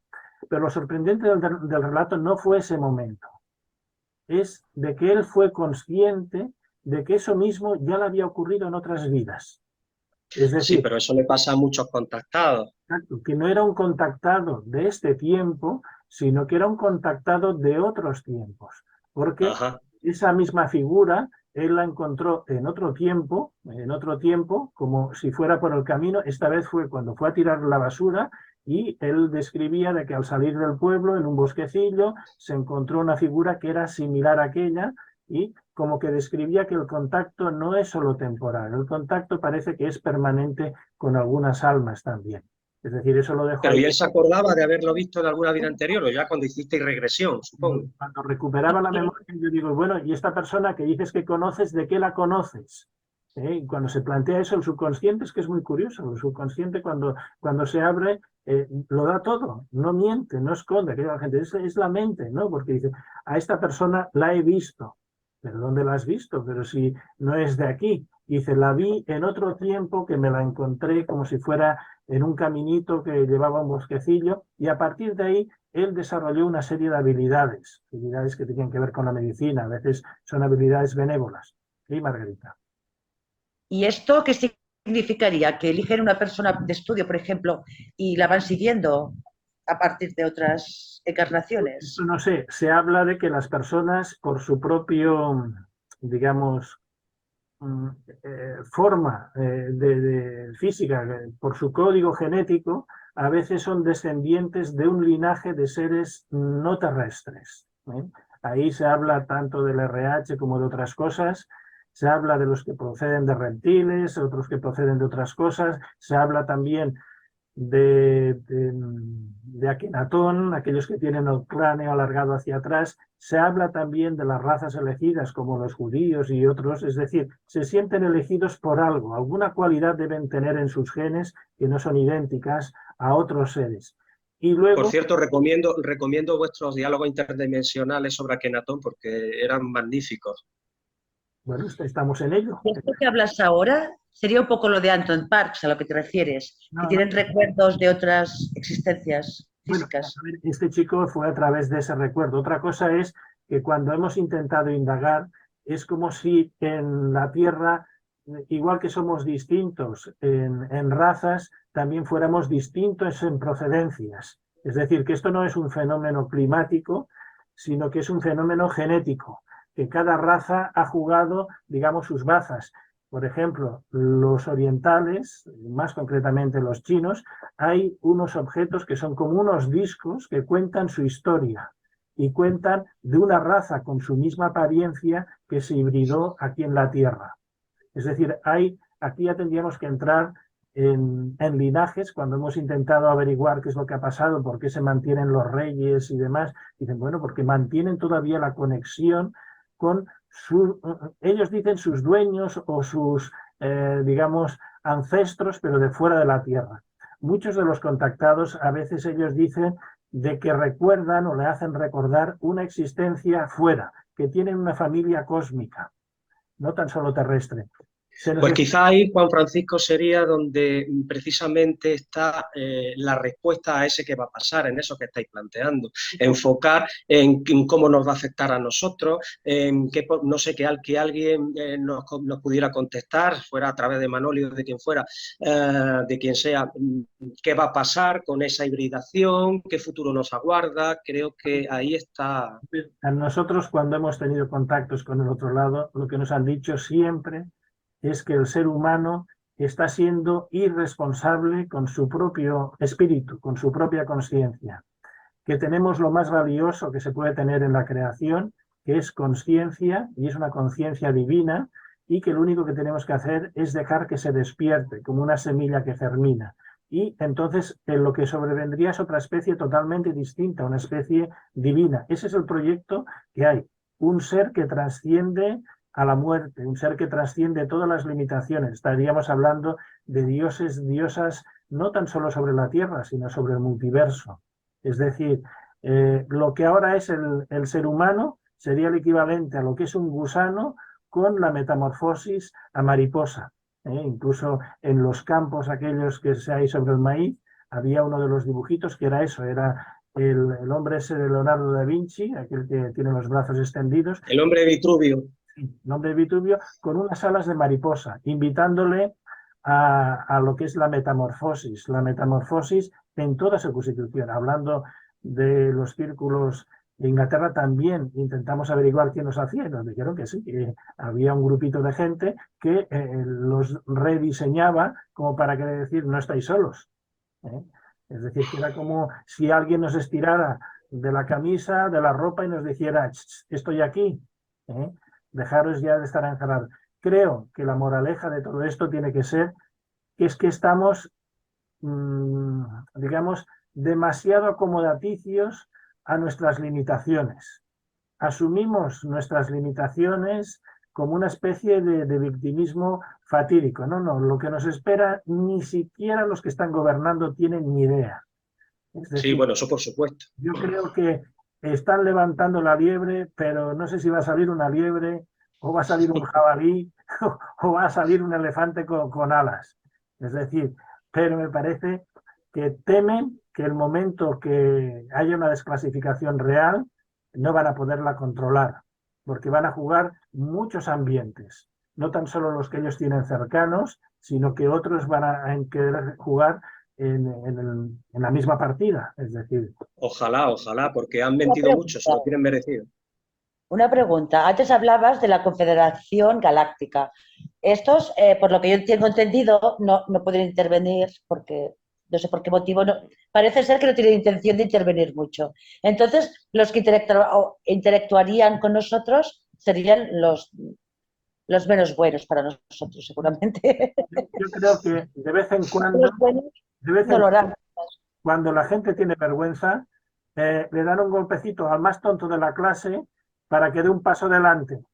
pero lo sorprendente del relato no fue ese momento. Es de que él fue consciente de que eso mismo ya le había ocurrido en otras vidas. Es decir, sí, pero eso le pasa a muchos contactados. Exacto, que no era un contactado de este tiempo, sino que era un contactado de otros tiempos, porque esa misma figura él la encontró en otro tiempo, como si fuera por el camino. Esta vez fue cuando fue a tirar la basura, y él describía de que al salir del pueblo, en un bosquecillo, se encontró una figura que era similar a aquella, y como que describía que el contacto no es solo temporal, el contacto parece que es permanente con algunas almas también. Es decir, eso lo dejó. Pero ¿y él se acordaba de haberlo visto en alguna vida anterior o ya cuando hiciste regresión, supongo? Cuando recuperaba la memoria, yo digo, bueno, ¿y esta persona que dices que conoces, de qué la conoces? Y cuando se plantea eso, el subconsciente, es que es muy curioso. El subconsciente cuando se abre, lo da todo, no miente, no esconde. Que la gente es la mente, ¿no? Porque dice, a esta persona la he visto. ¿Pero dónde la has visto? Pero si no es de aquí. Dice, la vi en otro tiempo, que me la encontré como si fuera en un caminito que llevaba un bosquecillo, y a partir de ahí él desarrolló una serie de habilidades que tenían que ver con la medicina, a veces son habilidades benévolas. ¿Sí, Margarita? ¿Y esto qué significaría? ¿Que eligen una persona de estudio, por ejemplo, y la van siguiendo a partir de otras encarnaciones? Eso no sé, se habla de que las personas, por su propio, digamos, forma de física, por su código genético, a veces son descendientes de un linaje de seres no terrestres. Ahí se habla tanto del RH como de otras cosas. Se habla de los que proceden de reptiles, otros que proceden de otras cosas. Se habla también de Akenatón, aquellos que tienen el cráneo alargado hacia atrás. Se habla también de las razas elegidas, como los judíos y otros. Es decir, se sienten elegidos por algo. Alguna cualidad deben tener en sus genes que no son idénticas a otros seres. Y luego, por cierto, recomiendo vuestros diálogos interdimensionales sobre Akenatón porque eran magníficos. Bueno, estamos en ello. Esto que hablas ahora sería un poco lo de Anton Parks, a lo que te refieres, que tienen recuerdos de otras existencias físicas. Bueno, este chico fue a través de ese recuerdo. Otra cosa es que cuando hemos intentado indagar, es como si en la Tierra, igual que somos distintos en razas, también fuéramos distintos en procedencias. Es decir, que esto no es un fenómeno climático, sino que es un fenómeno genético, que cada raza ha jugado, digamos, sus bazas. Por ejemplo, los orientales, más concretamente los chinos, hay unos objetos que son como unos discos que cuentan su historia y cuentan de una raza con su misma apariencia que se hibridó aquí en la Tierra. Es decir, aquí ya tendríamos que entrar en linajes. Cuando hemos intentado averiguar qué es lo que ha pasado, por qué se mantienen los reyes y demás, dicen, bueno, porque mantienen todavía la conexión con ellos dicen sus dueños o sus, digamos, ancestros, pero de fuera de la Tierra. Muchos de los contactados, a veces ellos dicen de que recuerdan o le hacen recordar una existencia fuera, que tienen una familia cósmica, no tan solo terrestre. Pues quizá ahí, Juan Francisco, sería donde precisamente está la respuesta a ese que va a pasar, en eso que estáis planteando. Enfocar en cómo nos va a afectar a nosotros, en que, no sé, que alguien nos pudiera contestar, fuera a través de Manolio, de quien fuera, de quien sea, qué va a pasar con esa hibridación, qué futuro nos aguarda. Creo que ahí está. A nosotros, cuando hemos tenido contactos con el otro lado, lo que nos han dicho siempre es que el ser humano está siendo irresponsable con su propio espíritu, con su propia conciencia, que tenemos lo más valioso que se puede tener en la creación, que es conciencia, y es una conciencia divina, y que lo único que tenemos que hacer es dejar que se despierte, como una semilla que germina. Y entonces lo que sobrevendría es otra especie totalmente distinta, una especie divina. Ese es el proyecto que hay, un ser que trasciende a la muerte, un ser que trasciende todas las limitaciones. Estaríamos hablando de dioses, diosas, no tan solo sobre la Tierra, sino sobre el multiverso. Es decir, lo que ahora es el ser humano sería el equivalente a lo que es un gusano con la metamorfosis a mariposa. Incluso en los campos aquellos que hay sobre el maíz, había uno de los dibujitos que era eso, era el hombre ese de Leonardo da Vinci, aquel que tiene los brazos extendidos. El hombre de Vitruvio. El hombre de Vitruvio, con unas alas de mariposa, invitándole a lo que es la metamorfosis en toda su constitución. Hablando de los círculos de Inglaterra, también intentamos averiguar quién los hacía y nos dijeron que sí, que había un grupito de gente que los rediseñaba como para que decir no estáis solos. Es decir, que era como si alguien nos estirara de la camisa, de la ropa y nos dijera estoy aquí, dejaros ya de estar encerrados. Creo que la moraleja de todo esto tiene que ser que es que estamos, digamos, demasiado acomodaticios a nuestras limitaciones. Asumimos nuestras limitaciones como una especie de victimismo fatídico. No, lo que nos espera ni siquiera los que están gobernando tienen ni idea. Es decir, sí, bueno, eso por supuesto. Yo creo que están levantando la liebre, pero no sé si va a salir una liebre o va a salir un jabalí o va a salir un elefante con alas. Es decir, pero me parece que temen que el momento que haya una desclasificación real no van a poderla controlar, porque van a jugar muchos ambientes, no tan solo los que ellos tienen cercanos, sino que otros van a querer jugar en la misma partida, es decir. Ojalá, porque han mentido mucho, se lo tienen merecido. Una pregunta. Antes hablabas de la Confederación Galáctica. Estos, por lo que yo tengo entendido, no pueden intervenir porque no sé por qué motivo. Parece ser que no tienen intención de intervenir mucho. Entonces, los que interactuarían con nosotros serían los menos buenos para nosotros, seguramente. Yo creo que de vez en cuando, cuando la gente tiene vergüenza, le dan un golpecito al más tonto de la clase para que dé un paso adelante.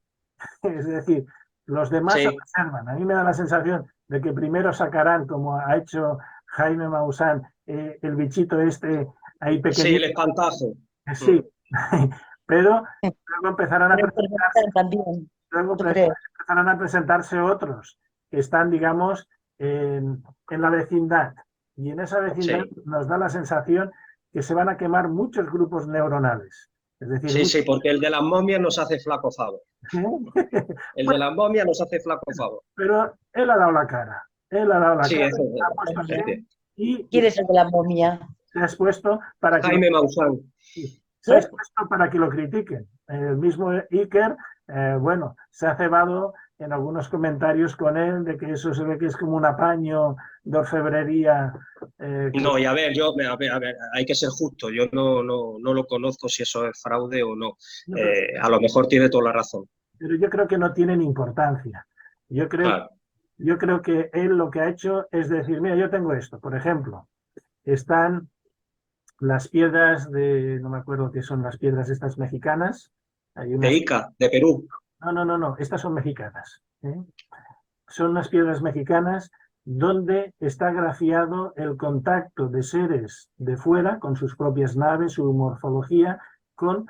Es decir, los demás se reservan. A mí me da la sensación de que primero sacarán, como ha hecho Jaime Maussan, el bichito este ahí pequeñito. Sí, el espantajo. Sí, pero luego empezarán a presentarse otros que están, digamos, en la vecindad. Y en esa vecindad nos da la sensación que se van a quemar muchos grupos neuronales. Es decir, sí, porque el de las momias nos hace flaco favor. El de las momias nos hace flaco favor. Pero él ha dado la cara. Él ha dado la cara. ¿Quién es el de la momia? Se ha expuesto para que Jaime Maussan. Se ha expuesto para que lo critiquen. El mismo Iker, bueno, se ha cebado en algunos comentarios con él de que eso se ve que es como un apaño de orfebrería. No, y a ver, hay que ser justo. Yo no lo conozco si eso es fraude o no. A lo mejor tiene toda la razón. Pero yo creo que no tienen importancia. Yo creo que él lo que ha hecho es decir, mira, yo tengo esto. Por ejemplo, están las piedras no me acuerdo qué son las piedras estas mexicanas. Hay unas... De Ica, de Perú. No, estas son mexicanas. Son unas piedras mexicanas donde está grafiado el contacto de seres de fuera, con sus propias naves, su morfología, con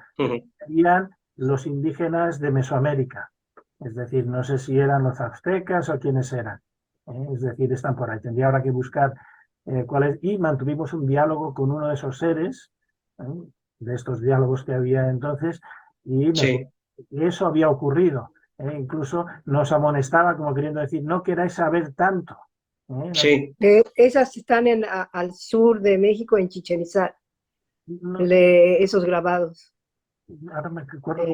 serían los indígenas de Mesoamérica. Es decir, no sé si eran los aztecas o quiénes eran. Es decir, están por ahí. Tendría ahora que buscar cuál es. Y mantuvimos un diálogo con uno de esos seres, de estos diálogos que había entonces, y eso había ocurrido. Incluso nos amonestaba como queriendo decir, no queráis saber tanto. Esas están al sur de México, en Chichén Itzá, esos grabados. Ahora me acuerdo.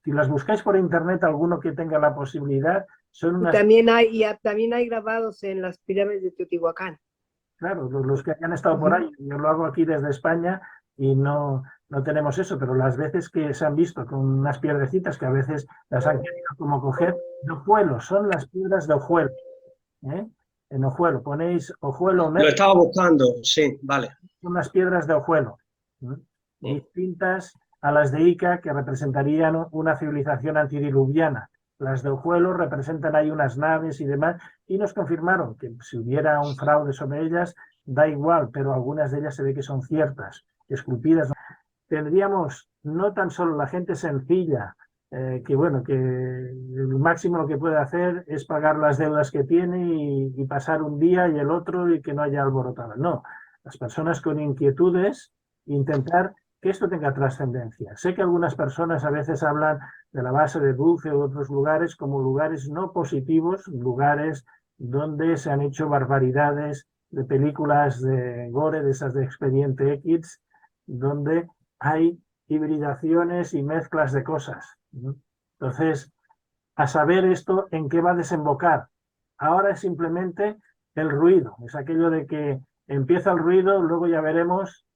Si las buscáis por internet, alguno que tenga la posibilidad, Son Y unas, también hay grabados en las pirámides de Teotihuacán. claro, los que hayan estado por ahí, yo lo hago aquí desde España y no tenemos eso, pero las veces que se han visto con unas piedrecitas que a veces las han querido como coger, de Ojuelo, son las piedras de Ojuelo, ¿eh? En Ojuelo, ponéis Ojuelo, Lo estaba buscando, sí, vale. son las piedras de Ojuelo, ¿eh? Distintas a las de Ica, que representarían una civilización antidiluviana. Las de Ojuelo representan ahí unas naves y demás, y nos confirmaron que si hubiera un fraude sobre ellas, da igual, pero algunas de ellas se ve que son ciertas, esculpidas. Tendríamos no tan solo la gente sencilla, que bueno, que el máximo lo que puede hacer es pagar las deudas que tiene y pasar un día y el otro y que no haya alborotada. No, las personas con inquietudes, intentar que esto tenga trascendencia. Sé que algunas personas a veces hablan de la base de Dulce u otros lugares como lugares no positivos, lugares donde se han hecho barbaridades de películas de gore, de esas de Expediente X, donde hay hibridaciones y mezclas de cosas. Entonces, a saber esto en qué va a desembocar. Ahora es simplemente el ruido, es aquello de que empieza el ruido, luego ya veremos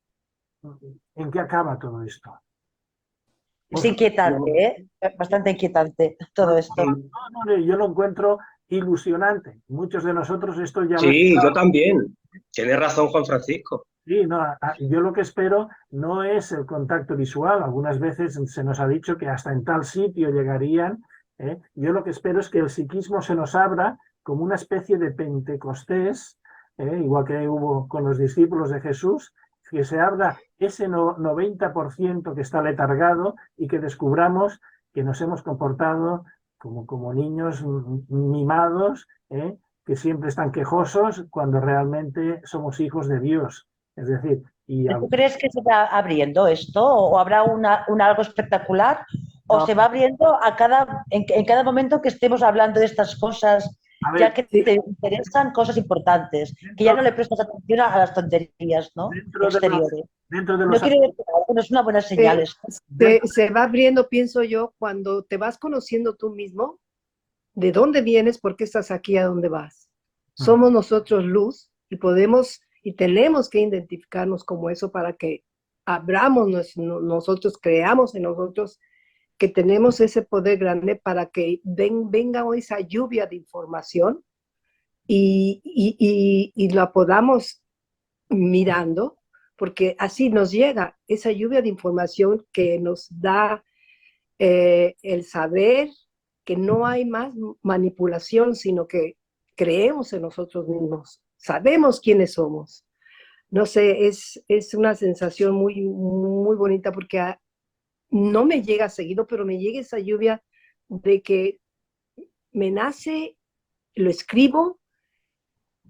en qué acaba todo esto. Es inquietante, ¿eh? Bastante inquietante todo esto. Yo lo encuentro ilusionante. Muchos de nosotros esto ya Sí, yo también. Tiene razón Juan Francisco. Sí, no, yo lo que espero no es el contacto visual. Algunas veces se nos ha dicho que hasta en tal sitio llegarían. Yo lo que espero es que el psiquismo se nos abra como una especie de Pentecostés, igual que hubo con los discípulos de Jesús, que se abra ese 90% que está letargado y que descubramos que nos hemos comportado como niños mimados, que siempre están quejosos cuando realmente somos hijos de Dios. Es decir, ¿Tú crees que se va abriendo esto o habrá algo espectacular o se va abriendo en cada momento que estemos hablando de estas cosas, ya que te interesan cosas importantes, que ya no le prestas atención a las tonterías, ¿no? Exteriores. No quiere decir algo, no es una buena señal. Se va abriendo, pienso yo, cuando te vas conociendo tú mismo, de dónde vienes, por qué estás aquí, a dónde vas. Somos nosotros luz y podemos y tenemos que identificarnos como eso para que abramos nosotros, creamos en nosotros que tenemos ese poder grande para que venga esa lluvia de información y la podamos mirando, porque así nos llega esa lluvia de información que nos da el saber que no hay más manipulación, sino que creemos en nosotros mismos, sabemos quiénes somos. No sé, es una sensación muy, muy bonita porque no me llega seguido, pero me llega esa lluvia de que me nace, lo escribo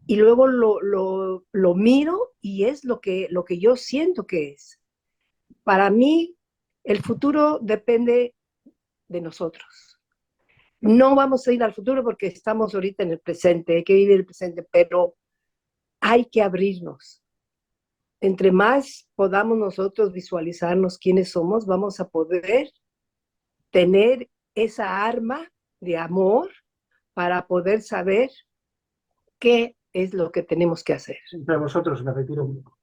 y luego lo miro y es lo que yo siento que es. Para mí, el futuro depende de nosotros. No vamos a ir al futuro porque estamos ahorita en el presente, hay que vivir el presente, pero hay que abrirnos. Entre más podamos nosotros visualizarnos quiénes somos, vamos a poder tener esa arma de amor para poder saber qué es lo que tenemos que hacer. Entre vosotros, me retiro un poco.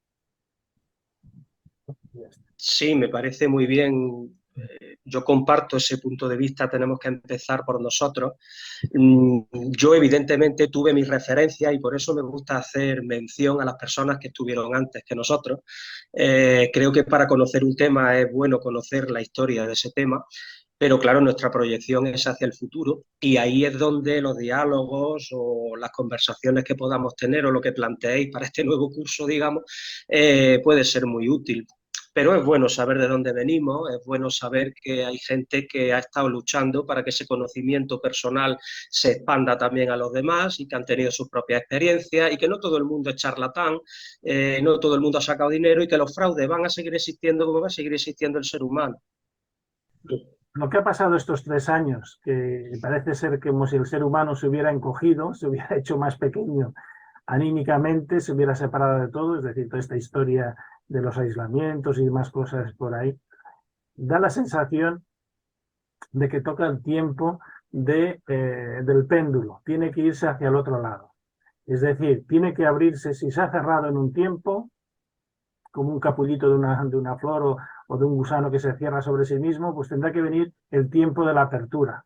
Sí, me parece muy bien. Yo comparto ese punto de vista, tenemos que empezar por nosotros. Yo evidentemente tuve mis referencias y por eso me gusta hacer mención a las personas que estuvieron antes que nosotros. Creo que para conocer un tema es bueno conocer la historia de ese tema, pero claro, nuestra proyección es hacia el futuro y ahí es donde los diálogos o las conversaciones que podamos tener o lo que planteéis para este nuevo curso, digamos, puede ser muy útil. Pero es bueno saber de dónde venimos, es bueno saber que hay gente que ha estado luchando para que ese conocimiento personal se expanda también a los demás y que han tenido sus propias experiencias y que no todo el mundo es charlatán, no todo el mundo ha sacado dinero y que los fraudes van a seguir existiendo como va a seguir existiendo el ser humano. Lo que ha pasado estos 3 años, que parece ser como si el ser humano se hubiera encogido, se hubiera hecho más pequeño anímicamente, se hubiera separado de todo, es decir, toda esta historia de los aislamientos y demás cosas por ahí, da la sensación de que toca el tiempo del péndulo, tiene que irse hacia el otro lado. Es decir, tiene que abrirse, si se ha cerrado en un tiempo, como un capullito de una flor o de un gusano que se cierra sobre sí mismo, pues tendrá que venir el tiempo de la apertura.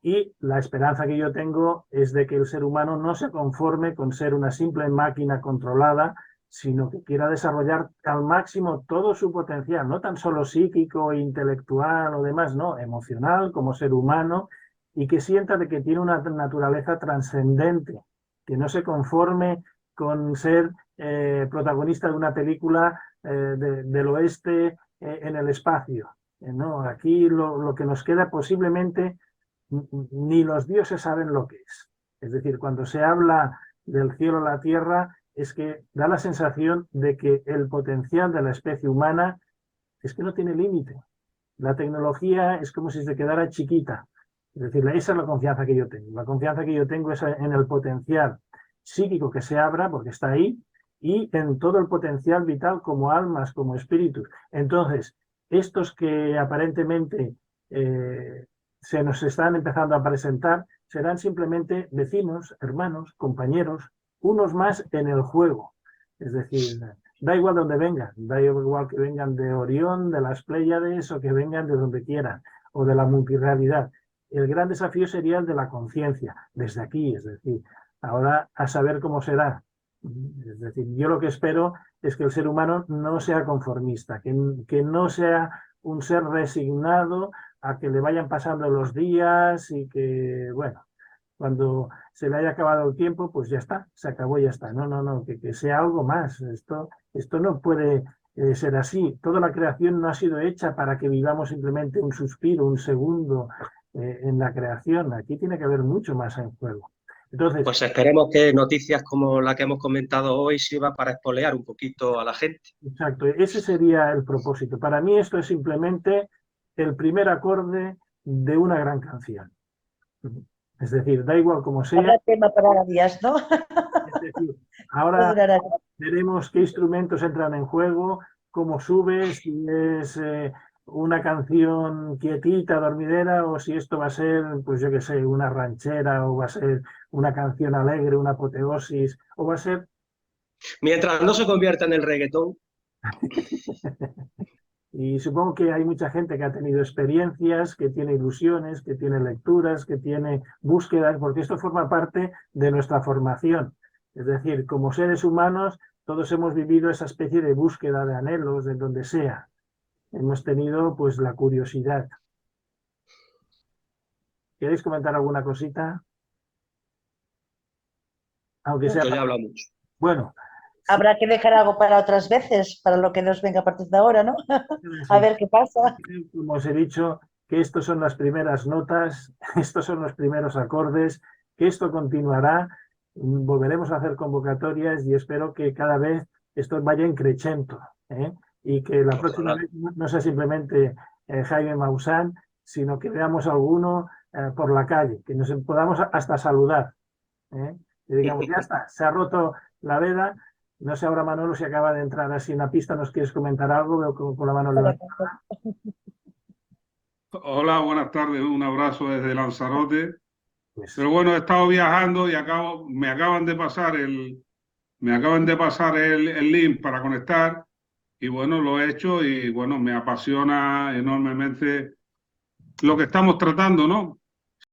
Y la esperanza que yo tengo es de que el ser humano no se conforme con ser una simple máquina controlada, sino que quiera desarrollar al máximo todo su potencial, no tan solo psíquico, intelectual o demás, no, emocional como ser humano, y que sienta de que tiene una naturaleza trascendente, que no se conforme con ser protagonista de una película del oeste en el espacio. No, aquí lo que nos queda posiblemente ni los dioses saben lo que es. Es decir, cuando se habla del cielo a la tierra, es que da la sensación de que el potencial de la especie humana es que no tiene límite. La tecnología es como si se quedara chiquita. Es decir, esa es la confianza que yo tengo. La confianza que yo tengo es en el potencial psíquico que se abra, porque está ahí, y en todo el potencial vital como almas, como espíritus. Entonces, estos que aparentemente se nos están empezando a presentar serán simplemente vecinos, hermanos, compañeros, unos más en el juego. Es decir, da igual de donde vengan, da igual que vengan de Orión, de las Pléyades o que vengan de donde quieran, o de la multirrealidad. El gran desafío sería el de la conciencia, desde aquí, es decir, ahora a saber cómo será. Es decir, yo lo que espero es que el ser humano no sea conformista, que no sea un ser resignado a que le vayan pasando los días y que, bueno, cuando se le haya acabado el tiempo, pues ya está, se acabó y ya está. No, que sea algo más. Esto no puede ser así. Toda la creación no ha sido hecha para que vivamos simplemente un suspiro, un segundo en la creación. Aquí tiene que haber mucho más en juego. Entonces, pues esperemos que noticias como la que hemos comentado hoy sirva para espolear un poquito a la gente. Exacto, ese sería el propósito. Para mí esto es simplemente el primer acorde de una gran canción. Es decir, da igual como sea. Habrá tema para días, ¿no? Es decir, ahora veremos qué instrumentos entran en juego, cómo sube, si es una canción quietita, dormidera, o si esto va a ser, pues yo qué sé, una ranchera, o va a ser una canción alegre, una apoteosis, o va a ser... Mientras no se convierta en el reggaetón. Y supongo que hay mucha gente que ha tenido experiencias, que tiene ilusiones, que tiene lecturas, que tiene búsquedas, porque esto forma parte de nuestra formación. Es decir, como seres humanos, todos hemos vivido esa especie de búsqueda de anhelos, de donde sea. Hemos tenido, pues, la curiosidad. ¿Queréis comentar alguna cosita? Aunque sea... Yo ya he hablado mucho. Bueno. Habrá que dejar algo para otras veces, para lo que nos venga a partir de ahora, ¿no? A ver qué pasa. Como os he dicho, que estos son las primeras notas, estos son los primeros acordes, que esto continuará, volveremos a hacer convocatorias y espero que cada vez esto vaya increciendo, y que la próxima vez no sea simplemente Jaime Maussan, sino que veamos a alguno por la calle, que nos podamos hasta saludar, y digamos, ya está, se ha roto la veda. No sé ahora, Manolo, si acaba de entrar así en la pista, ¿nos quieres comentar algo? Veo con la mano levantada. Hola, buenas tardes, un abrazo desde Lanzarote. Pero bueno, he estado viajando y me acaban de pasar el link para conectar y bueno, lo he hecho y bueno, me apasiona enormemente lo que estamos tratando, ¿no?